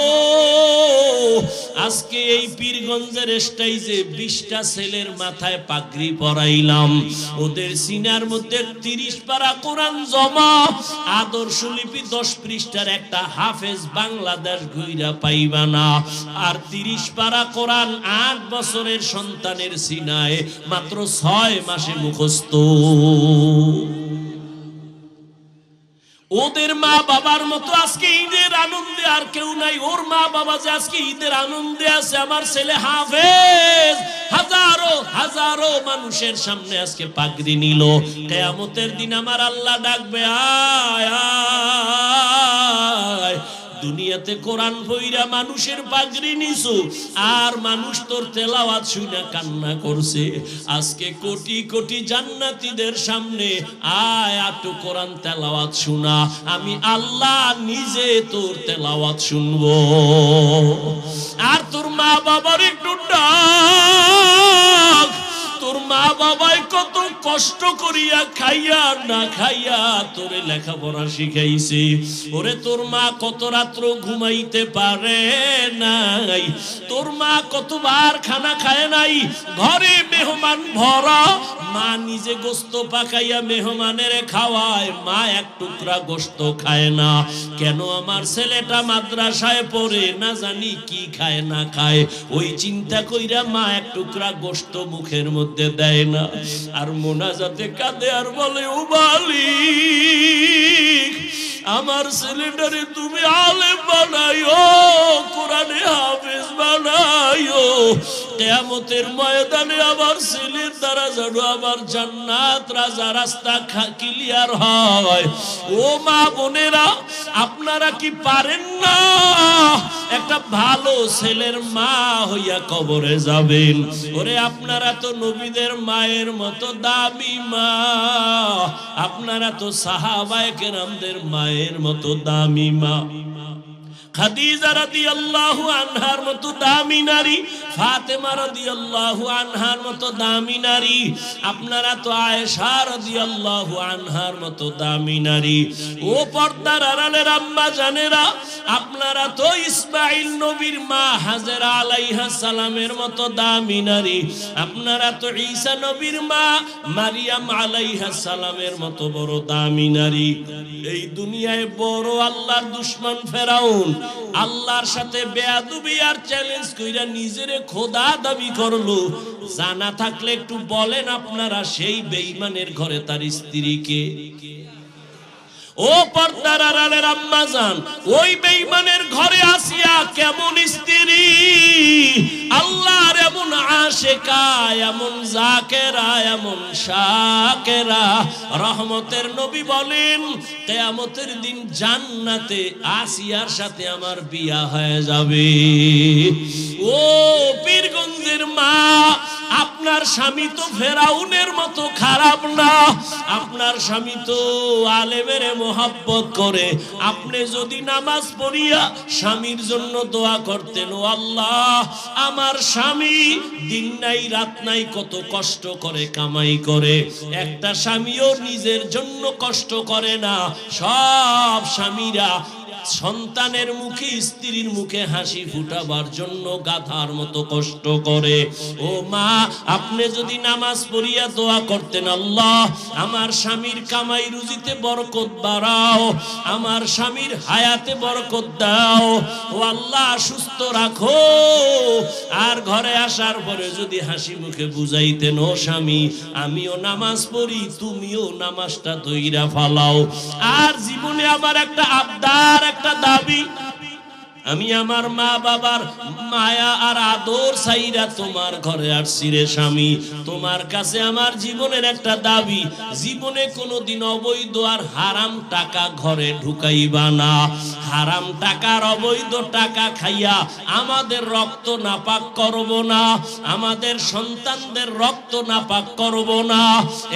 আজকে এই পীরগঞ্জের স্টেজে 20টা ছেলের মাথায় পাগড়ি পরাইলাম। ওদের সিনার মধ্যে 30 পারা কোরআন জমা, আদর্শ লিপি 10 পৃষ্ঠার একটা হাফেজ বাংলাদেশ ঘুইরা পাইবা না। আর 30 পারা কোরআন 8 বছরের সন্তানের সিনায় মাত্র 6 মাসে মুখস্থ। ওদের মা বাবার মতো আজকে ঈদের আনন্দে আর কেউ নাই। ওর মা বাবা যে আজকে ঈদের আনন্দে আছে, আমার ছেলে হাফেজ হাজারো হাজারো মানুষের সামনে আজকে পাগড়ি নিল। কিয়ামতের দিন আমার আল্লাহ ডাকবে, আয় আয়, দুনিয়াতে কোরআন পড়া মানুষের পাগড়ি নিছো, আর মানুষ তোর তেলাওয়াত শুনে কান্না করছে। আজকে কোটি কোটি জান্নাতীদের সামনে আয় আটো কোরআন তেলাওয়াত শোনা, আমি আল্লাহ নিজে তোর তেলাওয়াত শুনবো। আর তোর মা বাবার একটু ডাক, তোর মা বাবাই কত কষ্ট করিয়া খাইয়া না খাইয়া তোরে লেখাপড়া শিখাইছে। ওরে তোর মা কত রাত্র ঘুমাইতে পারে নাই, তোর মা কতবার খানা খায় নাই। ঘরে মেহমান ভরা, মা নিজে গোস্ত পাকাইয়া মেহমানের খাওয়ায়, মা এক টুকরা গোস্ত খায় না। কেন আমার ছেলেটা মাদ্রাসায় পড়ে, না জানি কি খায় না খায়, ওই চিন্তা কইরা মা এক টুকরা গোস্ত মুখের মধ্যে দেয় না। আর মোনাজাতে কাঁদে আর বলে, ও মালিক, আমার ছেলেটারে তুমি আলেম বানাইও, কোরআনে হাফেজ বানাইও। কিয়ামতের ময়দানে আমার ছেলের দ্বারা যেন আমার জান্নাত রাজা রাস্তা ক্লিয়ার হয়। ও মা বোনেরা, আপনারা কি পারেন না একটা ভালো ছেলের মা হইয়া কবরে যাবেন? ওরে আপনারা তো নবীদের মায়ের মতো দামি মা, আপনারা তো সাহাবায়ে কেরামদের মায়ের মতো দামি মা। খাদিজা রাদিয়াল্লাহু আনহার মতো দামি নারী, ফাতেমা রাদিয়াল্লাহু আনহার মতো দামি নারী, আপনারা তো আয়েশা রাদিয়াল্লাহু আনহার মতো দামি নারী। ও পর্দার আড়ালের আম্মা জানেরা, আপনারা তো ইসমাঈল নবীর মা হাজেরা আলাইহিস সালামের মতো দামি নারী, আপনারা তো ঈসা নবীর মা মারিয়াম আলাইহিস সালামের মতো বড় দামি নারী। এই দুনিয়ায় বড় আল্লাহর দুশমন ফেরাউন আল্লাহর সাথে বেয়াদবি আর চ্যালেঞ্জ কইরা নিজেরে খোদা দাবি করলো। জানা থাকলে একটু বলেন আপনারা, সেই বেঈমানের ঘরে তার স্ত্রীকে? ও পর্দার আড়ালের আম্মা জান, ওই বেঈমানের ঘরে আসিয়া কেমন স্ত্রী, আল্লাহর এমন আশিকা, এমন জাকেরা, এমন শাকেরা। রহমতের নবী বলেন, কিয়ামতের দিন জান্নাতে আসিয়ার সাথে আমার বিয়া হয়ে যাবে। ও পীরগঞ্জের মা, আপনার স্বামী তো ফেরাউনের মতো খারাপ না, আপনার স্বামী তো আলেমের মোহাব্বত করে। আপনি যদি নামাজ পড়িয়া স্বামীর জন্য দোয়া করতেন, ও আল্লাহ, আমার স্বামী দিন নাই রাত নাই কত কষ্ট করে কামাই করে, একটা স্বামীও নিজের জন্য কষ্ট করে না। সব স্বামীরা সন্তানের মুখে, স্ত্রীর মুখে হাসি ফুটাবার জন্য গাধার মতো কষ্ট করে। ও মা, আপনি যদি নামাজ পড়িয়া দোয়া করতেন, আল্লাহ আমার স্বামীর কামাই রুজিতে বরকত বাড়াও, আমার স্বামীর হায়াতে বরকত দাও, ও আল্লাহ সুস্থ রাখো। আর ঘরে আসার পরে যদি হাসি মুখে বুঝাইতেন, ও স্বামী আমিও নামাজ পড়ি, তুমিও নামাজটা ধইরা ফালাও। আর জীবনে আমার একটা আবদার, একটা দাবি, আমি আমার মা বাবার মায়া আর আদর চাইরা তোমার ঘরে আসছি রে স্বামী। তোমার কাছে আমার জীবনের একটা দাবি, জীবনে কোনোদিন অবৈধ আর হারাম টাকা ঘরে ঢুকাইবা না। হারাম টাকার অবৈধ টাকা খাইয়া আমাদের রক্ত নাপাক করব না, আমাদের সন্তানদের রক্ত নাপাক করব না।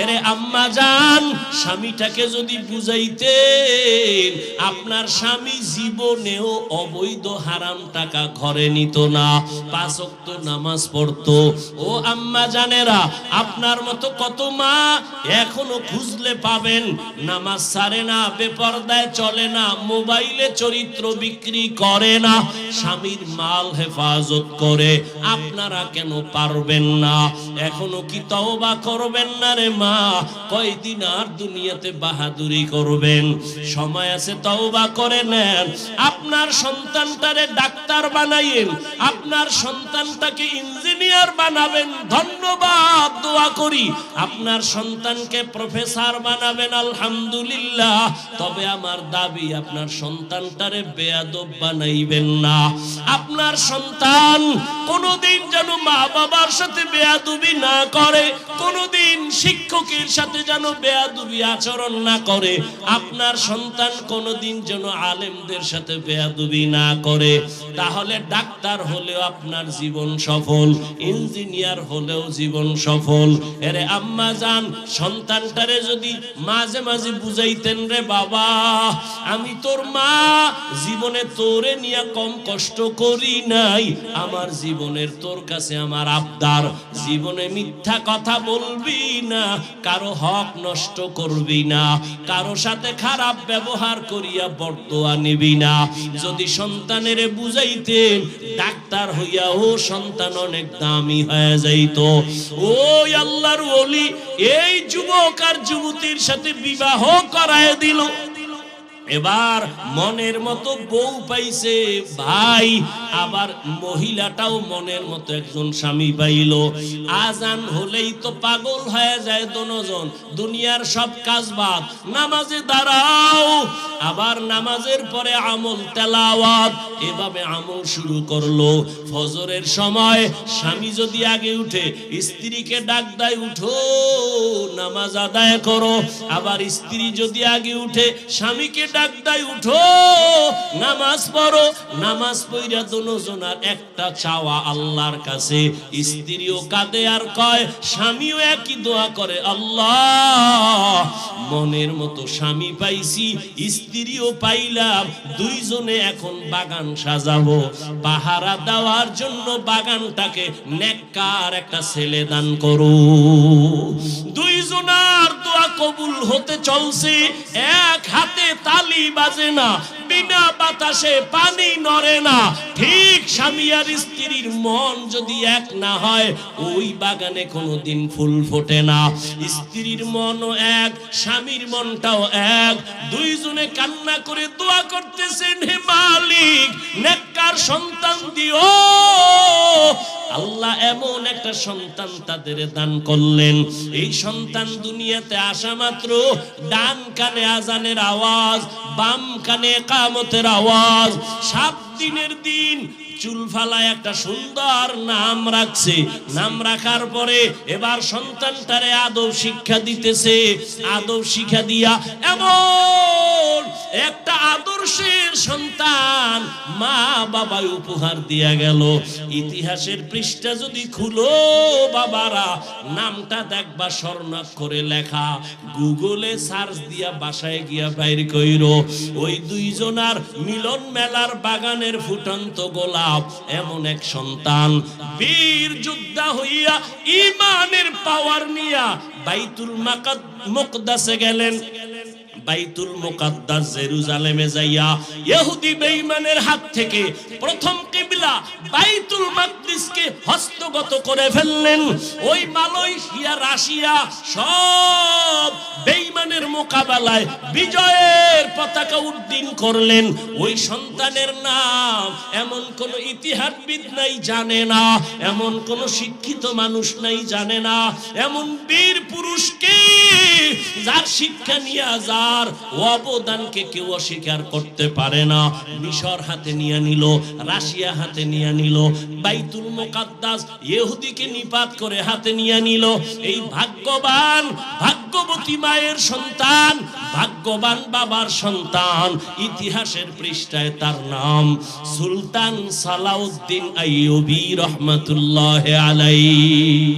এরে আম্মা জান, স্বামীটাকে যদি বুঝাইতেন, আপনার স্বামী জীবনেও অবৈধ হারাম টাকা ঘরে নিত না, 5 ওয়াক্ত নামাজ পড়তো। ও আম্মা জানেরা, আপনার মতো কত মা এখনো খুঁজলে পাবেন, নামাজ ছাড়ে না, বেপরদায় চলে না, মোবাইলে চরিত্র বিক্রি করে না, স্বামীর মাল হেফাজত করে। আপনারা কেন পারবেন না? এখনো কি তওবা করবেন না রে মা? কয়দিন আর দুনিয়াতে বাহাদুরি করবেন? সময় আছে, তওবা করে নেন। আপনার সন্তানটারে ডাক্তার বানাইয়েন, আপনার সন্তানটাকে ইঞ্জিনিয়ার বানাবেন, ধন্যবাদ, দোয়া করি। আপনার সন্তানকে প্রফেসর বানাবেন, আলহামদুলিল্লাহ। তবে আমার দাবি, আপনার সন্তানটারে বেয়াদব বানাইবেন না। আপনার সন্তান কোনোদিন যেন মা বাবার সাথে বেয়াদবি না করে, কোনোদিন শিক্ষকের সাথে যেন বেয়াদবি আচরণ না করে। আপনার সন্তান কোনোদিন যেন আলেমদের সাথে বেয়াদবি না করে। তাহলে ডাক্তার হলেও আপনার জীবন সফল, ইঞ্জিনিয়ার হলেও জীবন সফল। এরে আম্মা জান, সন্তানটারে যদি মাঝে মাঝে বুঝাইতেন, রে বাবা, আমি তোর মা, জীবনে তোরে নিয়ে কম কষ্ট করি নাই, আমার জীবনের তোর কাছে আমার আবদার, জীবনে মিথ্যা কথা বলবি না, কারো হক নষ্ট করবি না, কারো সাথে খারাপ ব্যবহার করিয়া বরদোয়া নিবি না। যদি সন্তানের বুঝাইতেন, ডাক্তার হইয়া ও সন্তান অনেক দামি হয়ে যাইত। ওই আল্লাহর ওলি এই যুবক আর যুবতীর সাথে বিবাহ করায় দিল। এবার মনের মতো বউ পাইছে ভাই, আবার মহিলাটাও মনের মতো একজন স্বামী পাইল। আজান হলেই তো পাগল হয়ে যায় দুজন, দুনিয়ার সব কাজ বাদ, নামাজে দাঁড়াও। আবার নামাজের পরে আমল তেলাওয়াত, এভাবে আমল শুরু করলো। ফজরের সময় স্বামী যদি আগে উঠে, স্ত্রীকে ডাক দেয়, উঠো নামাজ আদায় করো। আবার স্ত্রী যদি আগে উঠে, স্বামীকে ডাক দেয়, উঠো নামাজ পড়ো। নামাজ পড়া দুজনার একটা চাওয়া আল্লাহর কাছে। স্ত্রীও কাঁদে আর কয়, স্বামীও একই দোয়া করে, আল্লাহ মনের মতো স্বামী পাইছি, স্ত্রীও পাইলাম, দুইজনে এখন বাগান সাজাবো। পাহারা দেওয়ার জন্য বাগানটাকে নেককার একটা ছেলে দান করো। দুইজনার দোয়া কবুল হতে চলছে, এক হাতে তালি বাজে না, বিনা বাতাসে পানি নড়ে না। ঠিক স্বামী আর স্ত্রীর মন যদি এক না হয়, ওই বাগানে কোনোদিন ফুল ফোটে না। স্ত্রীর মনও এক, স্বামীর মনটাও এক, দুইজনে কান্না করে দোয়া করতেছেন, হে মালিক নেককার সন্তান দিও। আল্লাহ এমন একটা সন্তান তাদের দান করলেন। এই সন্তান দুনিয়াতে আসা মাত্র ডান কানে আজানের আওয়াজ, বাম কানে ইকামতের আওয়াজ। 7 দিনের দিন চুল ফালায় একটা সুন্দর নাম রাখছে। নাম রাখার পরে এবার সন্তানটারে আদব শিক্ষা দিতেছে। আদব শিক্ষা দিয়া এমন একটা আদর্শের সন্তান মা বাবাই উপহার দিয়া গেল। ইতিহাসের পৃষ্ঠা যদি খুলো বাবারা, নামটা দেখবা স্বর্ণাক্ষরে লেখা। গুগলে সার্চ দিয়া বাসায় গিয়া বাইর কইরো, ওই দুইজনার মিলন মেলার বাগানের ফুটন্ত গোলাপ এমন এক সন্তান বীর যোদ্ধা হইয়া ঈমানের পাওয়ার নিয়া বাইতুল মুকদ্দাসে গেলেন। বাইতুল মুকাদ্দাস জেরুজালেমে যাইয়া ইহুদি বেঈমানের হাত থেকে প্রথম কিবলা বাইতুল মাকদিসকে হস্তগত করে ফেললেন। ওই মালয়েশিয়া, রাশিয়া সব বেঈমানের মোকাবেলায় বিজয়ের পতাকা উড্ডীন করলেন। ওই সন্তানের নাম এমন কোন ইতিহাসবিদ নাই জানে না, এমন কোন শিক্ষিত মানুষ নাই জানে না, এমন বীর পুরুষকে যার শিক্ষা নিয়ে যার অবদানকে কেউ অস্বীকার করতে পারে না। মিশর হাতে নিয়ে নিল, রাশিয়া হাতে নিয়ে নিল, বাইতুল মুকাদ্দাস ইহুদিকে নিপাত করে হাতে নিয়ে নিল। এই ভাগ্যবান ভাগ্যবতী মায়ের সন্তান, ভাগ্যবান বাবার সন্তান। ইতিহাসের পৃষ্ঠায় তার নাম সুলতান সালাউদ্দিন আইয়ুবী রহমাতুল্লাহি আলাইহি।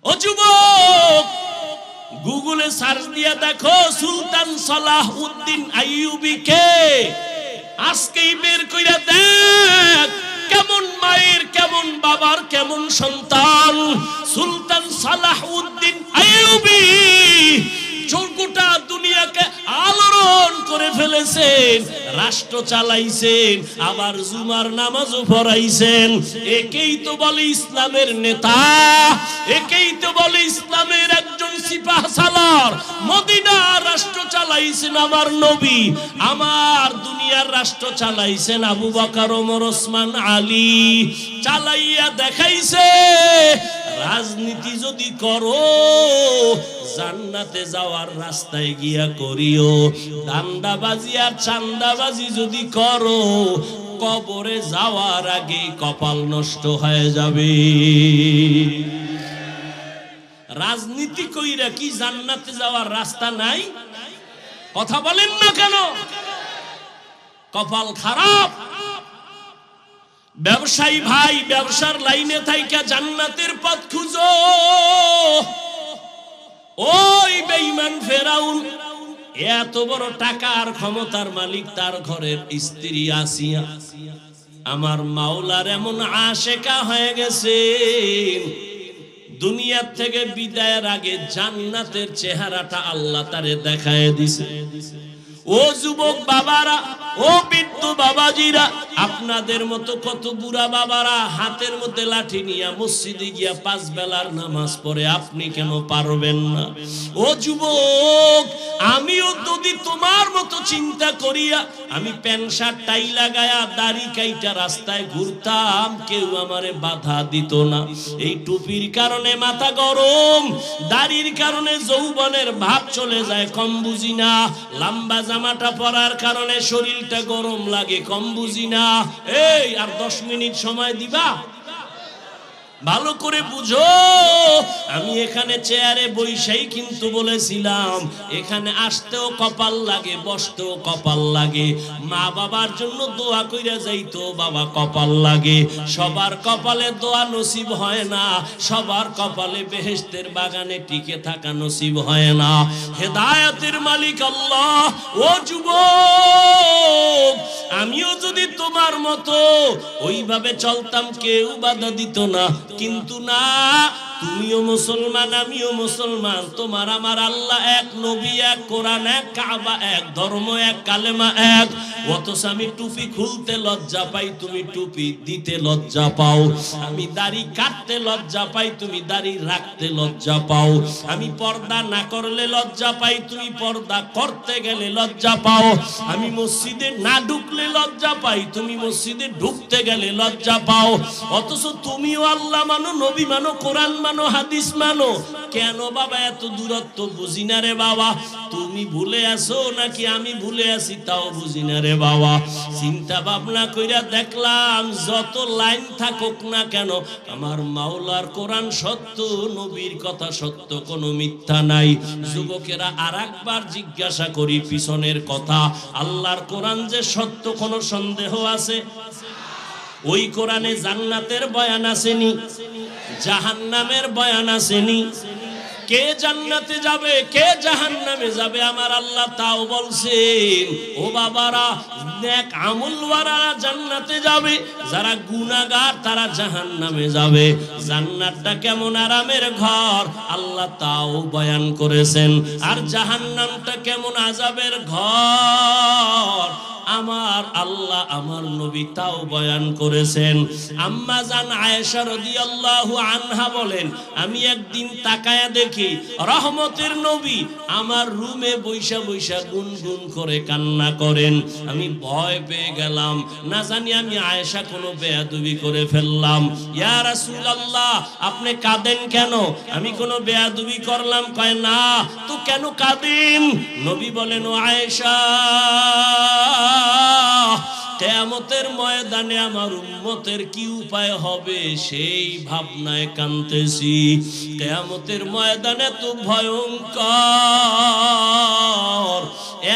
ও যুবক, গুগলে সার্চ দিয়ে দেখো সুলতান সালাউদ্দিন আইয়ুবী কে। আজকেই বের কইরা দেখ কেমন মায়ের, কেমন বাবার, কেমন সন্তান। সুলতান সালাউদ্দিন আইয়ুবী গোটা দুনিয়াকে আলোড়ন করে ফেলেছেন, রাষ্ট্র চালাইছেন, আবার জুমার নামাজও পড়াইছেন। একেই তো বলে ইসলামের নেতা, একেই তো বলে ইসলামের একজন সিপাহ সালার। মদিনার রাষ্ট্র চালাইছেন আমার নবী, আমার দুনিয়ার রাষ্ট্র চালাইছেন আবু বকর, ওমর, ওসমান, আলী। চালাইয়া দেখাইছে রাজনীতি যদি করো জান্নাতে যাওয়ার রাস্তায় গিয়া করিও, দান্দাবাজি আর চান্দাবাজি যদি করো কবরে যাওয়ার আগে কপাল নষ্ট হয়ে যাবে। রাজনীতি কইরা কি জান্নাতে যাওয়ার রাস্তা নাই? কথা বলেন না কেন? কপাল খারাপ। ব্যবসায়ী ভাই, ব্যবসার লাইনে থাইকা জান্নাতের পথ খুঁজো। ওই বেঈমান ফেরাউন এত বড় টাকা আর ক্ষমতার মালিক, তার ঘরের স্ত্রী আসিয়া আমার মাওলার এমন আশেকা হয়ে গেছে, দুনিয়া থেকে বিদায়ের আগে জান্নাতের চেহারাটা আল্লাহ তারে দেখায় দিছে। ও যুবক বাবারা, ও বৃদ্ধ বাবাজিরা, আপনাদের মতো কত বুড়া বাবারা হাতের মধ্যে লাঠি নিয়ে মসজিদে গিয়া 5 বেলার নামাজ পড়ে, আপনি কেন পারবেন না? ও যুবক, আমিও যদি তোমার মতো চিন্তা করিয়া আমি প্যান্ট শার্ট টাই লাগায়া দাড়ি কাইটা রাস্তায় ঘুরতাম, কেউ আমারে বাধা দিত না। এই টুপির কারণে মাথা গরম, দাড়ির কারণে যৌবনের ভাব চলে যায়, কম বুঝি না। লম্বা জামাটা পরার কারণে শরীরটা গরম লাগে, কম বুঝি না। এই আর 10 মিনিট সময় দিবা? ভালো করে বুঝো, আমি এখানে চেয়ারে বইসাই কিন্তু বলেছিলাম এখানে আসতেও কপাল লাগে, বসতেও কপাল লাগে। মা বাবার জন্য দোয়া কইরা যাইতো বাবা, কপাল লাগে। সবার কপালে দোয়া নসিব হয় না, সবার কপালে বেহেশতের বাগানে টিকে থাকা নসিব হয় না। হেদায়েতের মালিক আল্লাহ। ও যুবক, আমিও যদি তোমার মতো ওইভাবে চলতাম কেউ বাধা দিত না, কিন্তু না, তুমিও মুসলমান, আমিও মুসলমান, তোমার আমার আল্লাহ এক, নবী এক, কোরআন এক, কাবা এক, ধর্ম এক, কালেমা এক। অথচ আমি টুপি খুলতে লজ্জা পাই, তুমি টুপি দিতে লজ্জা পাও। আমি দাড়ি কাটতে লজ্জা পাই, তুমি দাড়ি রাখতে লজ্জা পাও। আমি পর্দা না করলে লজ্জা পাই, তুমি পর্দা করতে গেলে লজ্জা পাও। আমি মসজিদে না ঢুকলে লজ্জা পাই, তুমি মসজিদে ঢুকতে গেলে লজ্জা পাও। অথচ তুমিও আল্লাহ মানো, নবী মানো, কোরআন মানো, হাদিস মানো। কেন বাবা এত দূরত্ব? বুঝি না রে বাবা। তুমি ভুলে আসো নাকি আমি ভুলে আসি তাও বুঝি না রে বাবা। চিন্তা ভাবনা কইরা দেখলাম যত লাইন থাকুক না কেন আমার মাওলার কোরআন সত্য, নবীর কথা সত্য, কোনো মিথ্যা নাই। যুবকেরা আরেকবার জিজ্ঞাসা করি পিছনের কথা, আল্লাহর কোরআন যে সত্য কোনো সন্দেহ আছে? ওই কোরআনে জান্নাতের বয়ান আসেনি, জাহান্নামের বয়ান আসেনি। কে জান্নাতে যাবে, কে জাহান্নামে যাবে আমার আল্লাহ তাও বলছেন। ও বাবারা, নেক আমলওয়ালা জান্নাতে যাবে, যারা গুনাহগার তারা জাহান্নামে যাবে। জান্নাতটা কেমন আরামের ঘর আল্লাহ তাও বয়ান করেছেন, আর জাহান্নামটা কেমন আযাবের ঘর আমার আল্লাহ আমার নবী তাও বয়ান করেছেন। আম্মা জান আয়েশা রাদিয়াল্লাহু আনহা বলেন, আমি একদিন তাকায়া দেখি রহমতের নবী আমার রুমে বৈশা বৈশা গুনগুন করে কান্না করেন। আমি ভয় পেয়ে গেলাম, না জানি আমি আয়েশা কোনো বেয়াদবি করে ফেললাম। ইয়া রাসূলুল্লাহ, আপনি কাঁদেন কেন? আমি কোনো বেয়াদবি করলাম? কয় না। তো কেন কাঁদেন? নবী বলেন, ও আয়েশা, কিয়ামতের ময়দানে আমার উম্মতের কি উপায় হবে সেই ভাবনায় কাঁদতেছি। কিয়ামতের ময়দানে তো ভয়ঙ্কর,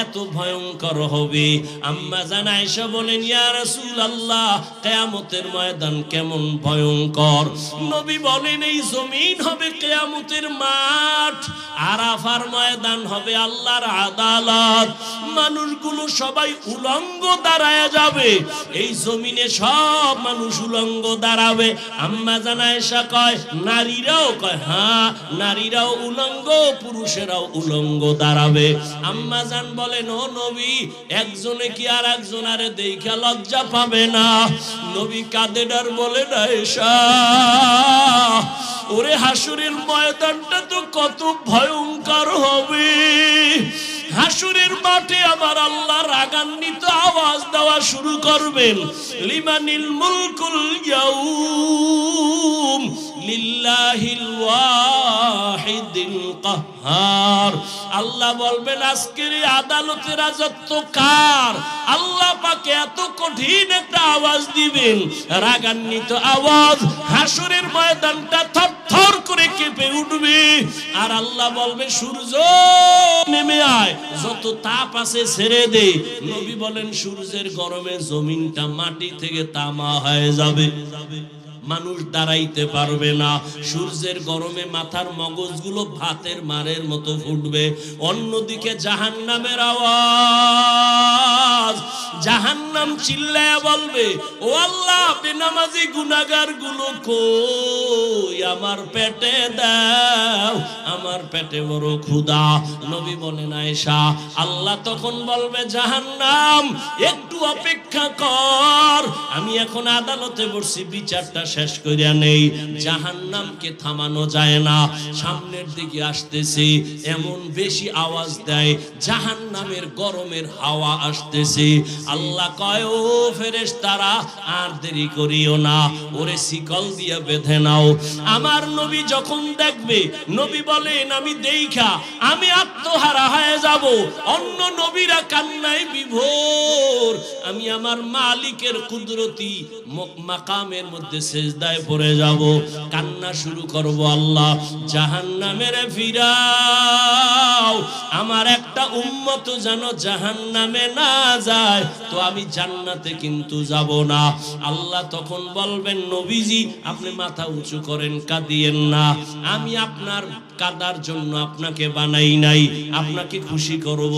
এত ভয়ঙ্কর হবে। আম্মা জান আয়েশা বলেন, ইয়া রাসূলুল্লাহ কিয়ামতের ময়দান কেমন ভয়ঙ্কর? নবী বলেন, এই জমিন হবে কিয়ামতের মাঠ, আরাফার ময়দান হবে আল্লাহর আদালত। মানুষগুলো সবাই উলঙ্গ দাঁড়ায় যাবে, এই জমিনে সব মানুষ উলঙ্গ দাঁড়াবে। আম্মা জান আয়েশা কয়, নারীরাও? কয় হ্যাঁ, নারীরাও উলঙ্গ, পুরুষেরাও উলঙ্গ দাঁড়াবে। আম্মা জান বলেন, ও নবী, একজনে কি আর একজনারে দেখা লজ্জা পাবে না? নবী কাঁদেন আর বলেন, আয়েশা ওরে হাসরের ময়দানটা তো কত ভয়ঙ্কর হবে। হাসরের মাঠে আমার আল্লাহ রাগান্বিত আওয়াজ দেওয়া শুরু করবেন, লিমানিল মুলকুল ইয়াউম লিল্লাহিল ওয়াহিদিল কাহ্হার। আল্লাহ বলবেন, আজকের এই আদালতের রাজত্ব কার? আল্লাহ পাকে এত কঠিন একটা আওয়াজ দিবেন, রাগান্বিত আওয়াজ, হাসরের ময়দানটা থরথর করে কেঁপে উঠবে। আর আল্লাহ বলবে, সূর্য নেমে আয়, যত তাপ আছে ছেড়ে দে। নবী বলেন, সূর্যের গরমে জমিনটা মাটি থেকে তামা হয়ে যাবে, মানুষ দাঁড়াইতে পারবে না। সূর্যের গরমে মাথার মগজগুলো ভাতের মারের মতো ফুটবে। অন্যদিকে জাহান্নামের আওয়াজ, জাহান্নাম চিল্লায়া বলবে, ও আল্লাহ বেনামাজি গুনাহগার গুলো কই? আমার পেটে দাও, আমার পেটে বড় ক্ষুধা। নবী বলেন, আয়েশা আল্লাহ তখন বলবে, জাহান্নাম একটু অপেক্ষা কর, আমি এখন আদালতে বসছি, বিচারটা শেষ করিয়া নেই। জাহান্নামকে থামানো যায় না, সামনের দিকে আসতেছে, এমন বেশি আওয়াজ দেয়, জাহান্নামের গরমের হাওয়া আসতেছে। আল্লাহ কয়, ও ফেরেশতারা আর দেরি করিও না, ওরে শিকল দিয়ে বেঁধে নাও। আমার নবী যখন দেখবে, নবী বলেন, আমি দেইখা আমি আত্মহারা হয়ে যাব। অন্য নবীরা কান্নায় বিভোর, আমি আমার মালিকের কুদরতি মাকামের মধ্যে সেজদায় পড়ে যাব, কান্না শুরু করব, আল্লাহ জাহান্নামের ফিরাও, আমার একটা উম্মত যেন জাহান্নামে না যায়, তো আমি জান্নাতে কিন্তু যাব না। আল্লাহ তখন বলবেন, নবীজি আপনি মাথা উঁচু করেন, কাঁদিয়েন না, আমি আপনার কাদার জন্য আপনাকে বানাই নাই, আপনাকে খুশি করব।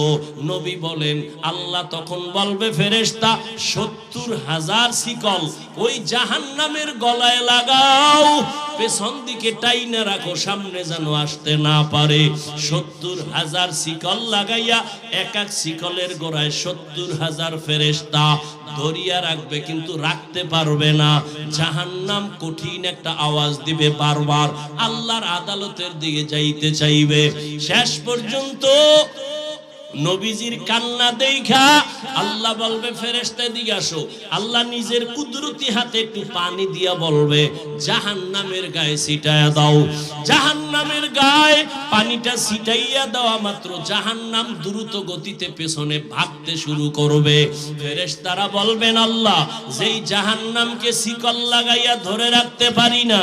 নবী বলেন, আল্লাহ তখন বলবে, ফেরেশতা 70,000 শিকল ওই জাহান্নামের গলায় লাগাও, পেছন দিকে টাইনা রাখো, সামনে যেন আসতে না পারে। 70,000 শিকল লাগাইয়া এক এক শিকলের গোড়ায় 70,000 ফেরেশতা ধরিয়া রাখবে, কিন্তু রাখতে পারবে না। জাহান্নাম কঠিন একটা আওয়াজ দিবে, বারবার আল্লাহর আদালতের দিকে যাইতে চাইবে। শেষ পর্যন্ত নবীজির কান্না দেখা আল্লাহ বলবে, ফেরেশতা দিকে আসো। আল্লাহ নিজের কুদরতি হাতে একটু পানি দিয়া বলবে, জাহান্নামের গায়ে ছিটাইয়া দাও। জাহান্নামের গায়ে পানিটা ছিটাইয়া দেওয়া মাত্র জাহান্নাম দ্রুত গতিতে পেছনে ভাগতে শুরু করবে। ফেরেশতারা বলবেন, আল্লাহ যেই জাহান্নামকে শিকল লাগাইয়া ধরে রাখতে পারি না,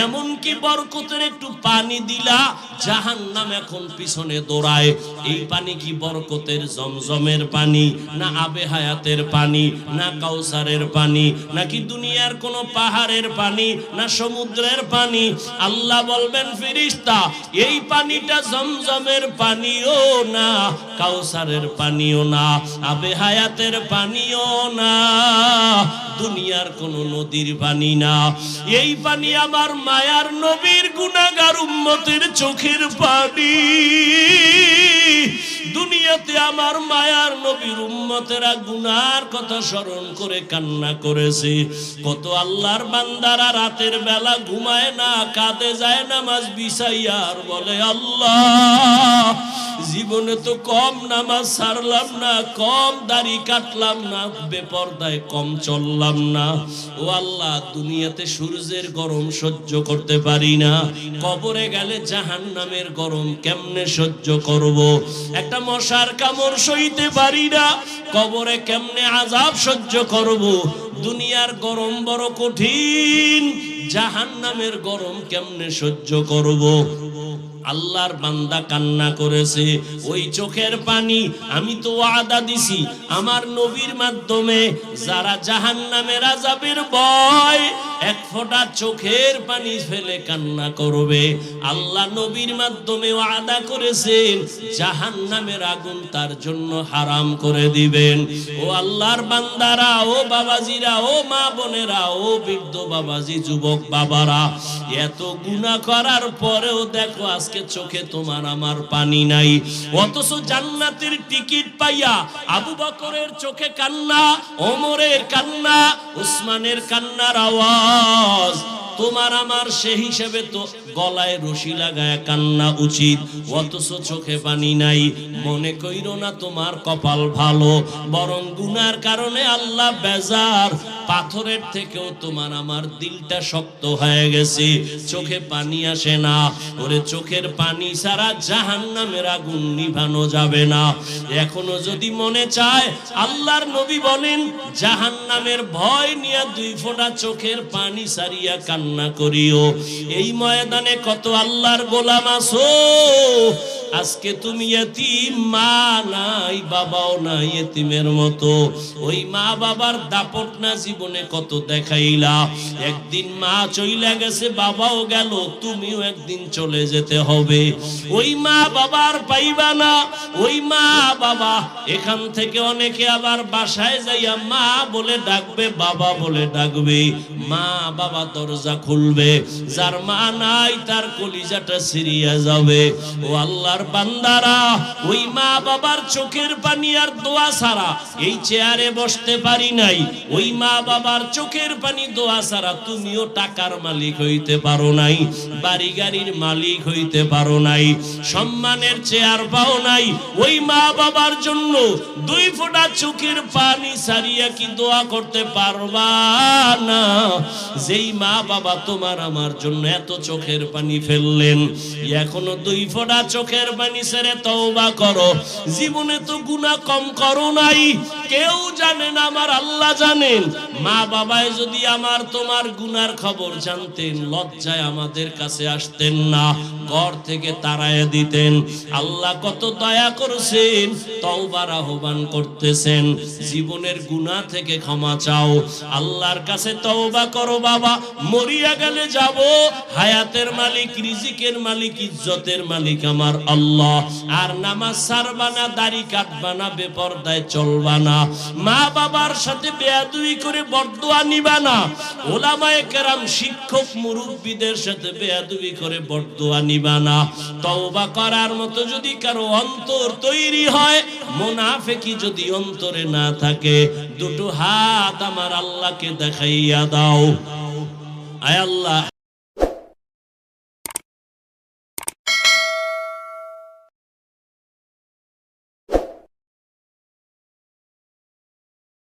এমন কি বরকতের একটু পানি দিলা, জাহান্নাম এখন পিছনে দৌড়ায়। এই পানি কি বরকতের জমজমের পানি, না আবে হায়াতের পানি, না কাউসারের পানি, নাকি দুনিয়ার কোন পাহাড়ের পানি, না সমুদ্রের পানি? আল্লাহ বলবেন, ফেরেশতা এই পানিটা জমজমের পানিও না, কাউসারের পানিও না, আবে হায়াতের পানিও না, দুনিয়ার কোন নদীর পানি না। এই পানি আমার মায়ার নবীর গুনাহগার উম্মতের চোখের পানি। দুনিয়াতে আমার মায়ার নবীর উম্মতেরা গুনার কথা স্মরণ করে কান্না করেছে। কত আল্লাহর বান্দারা রাতের বেলা ঘুমায় না, কাঁদে, যায় নামাজ বিছাইয়া আর বলে, আল্লাহ জীবনে তো কম নামাজ ছাড়লাম না, কম দাড়ি কাটলাম না, বেপরদায় কম চললাম না। ও আল্লাহ, দুনিয়াতে সূর্যের গরম সহ্য করতে পারি না, কবরে গেলে জাহান্নামের গরম কেমনে সহ্য করব? একটা মশার কামড় সইতে পারি না, কবরে কেমনে আযাব সহ্য করব, দুনিয়ার গরম বড় কঠিন, জাহান্নামের গরম কেমনে সহ্য করব। আল্লাহর বান্দা কান্না করেছে, ওই চোখের পানি আমি তো ওয়াদা দিছি আমার নবীর মাধ্যমে যারা জাহান্নামের আযাবের ভয় এক ফোঁটা চোখের পানি ফেলে কান্না করবে, আল্লাহ নবীর মাধ্যমে ওয়াদা করেছেন জাহান্নামের আগুন তার জন্য হারাম করে দিবেন। ও আল্লাহর বান্দারা, ও বাবাজিরা, ও মা বোনেরা, ও বৃদ্ধ বাবাজি, যুবক বাবারা, এত গুনাহ করার পরেও দেখো আজকে চোখে তোমার আমার পানি নাই, অথচ জান্নাতের টিকিট পাইয়া আবু বকরের চোখে কান্না, ওমরের কান্না, উসমানের কান্নার আওয়াজ, তোমার আমার সেই হিসেবে তো গলায় রশি লাগায় কান্না উচিত, অথচ চোখে পানি নাই। মনে কইরো না তোমার কপাল ভালো, বরং গুনার কারণে আল্লাহ বেজার, পাথরের থেকেও তোমার আমার দিলটা শক্ত হয়ে গেছে, চোখে পানি আসে না। ওরে চোখের পানি ছাড়া জাহান্নামের আগুন নিভানো যাবে না। এখনো যদি মনে চায়, আল্লাহর নবী বলেন জাহান্নামের ভয় নিয়ে 2 ফোঁটা চোখের পানি সারিয়া কান্না করিও। এই ময়দানে কত আল্লাহর গোলাম আছো, আজকে তুমি এতিম, মা নাই বাবাও নাই, এতিমের মতো। ওই মা বাবার দাপট না জীবনে কত দেখাইলা, একদিন মা চইলা গেছে, বাবাও গেল, তুমিও একদিন চলে যেতে হবে। ওই মা বাবার পাইবা না, ওই মা বাবা এখান থেকে অনেকে আবার বাসায় যাইয়া মা বলে ডাকবে, বাবা বলে ডাকবে, মা বাবা দরজা খুলবে, যার মা নাই তার কলিজাটা ছিঁড়িয়া যাবে। ও আল্লাহর বান্দারা, ওই মা বাবার চোখের পানি আর দোয়া ছাড়া এই চেয়ারে বসতে পারি নাই, ওই মা বাবার চোখের পানি দোয়া ছাড়া তুমিও টাকার মালিক হইতে পারো নাই, বাড়ি গাড়ির মালিক হইতে পারো নাই, সম্মানের চেয়ার পাও নাই। ওই মা বাবার জন্য 2 ফোঁটা চোখের পানি ছাড়িয়া কি দোয়া করতে পারবা না? যেই মা বাবা তোমার আমার জন্য এত চোখের পানি ফেললেন, এখনো 2 ফোঁটা চোখের পানি ছেড়ে তওবা করো। জীবনে তো গুনাহ কম করো নাই, কেউ জানে না, আমার আল্লাহ জানেন। মা বাবায় যদি আমার তোমার গুনার খবর জানতেন, লজ্জায় আমাদের কাছে আসতেন না, ঘর থেকে তাড়ায় দিতেন। আল্লাহ কত দয়া করেছেন, তওবার আহ্বান করতেছেন, জীবনের গুনাহ থেকে ক্ষমা চাও, আল্লাহর কাছে তওবা করো। বাবা মরিয়া গেলে যাব, হায়াতের মালিক, রিজিকের মালিক, ইজ্জতের মালিক আমার আল্লাহ। আর নামাজ ছাড়বা না, দাড়ি কাটবা না, বেপরদায় চলবা না, মা বাবার সাথে বেয়াদবি করে বরদোয়া নিবা না, ওলামায়ে কেরাম শিক্ষক মুরব্বিদের সাথে বেয়াদবি করে বরদোয়া নিবা না। তওবা করার মতো যদি কারো অন্তর তৈরি হয়, মুনাফিকি যদি অন্তরে না থাকে, 2 হাত আমার আল্লাহকে দেখাইয়া দাও। আয় আল্লাহ।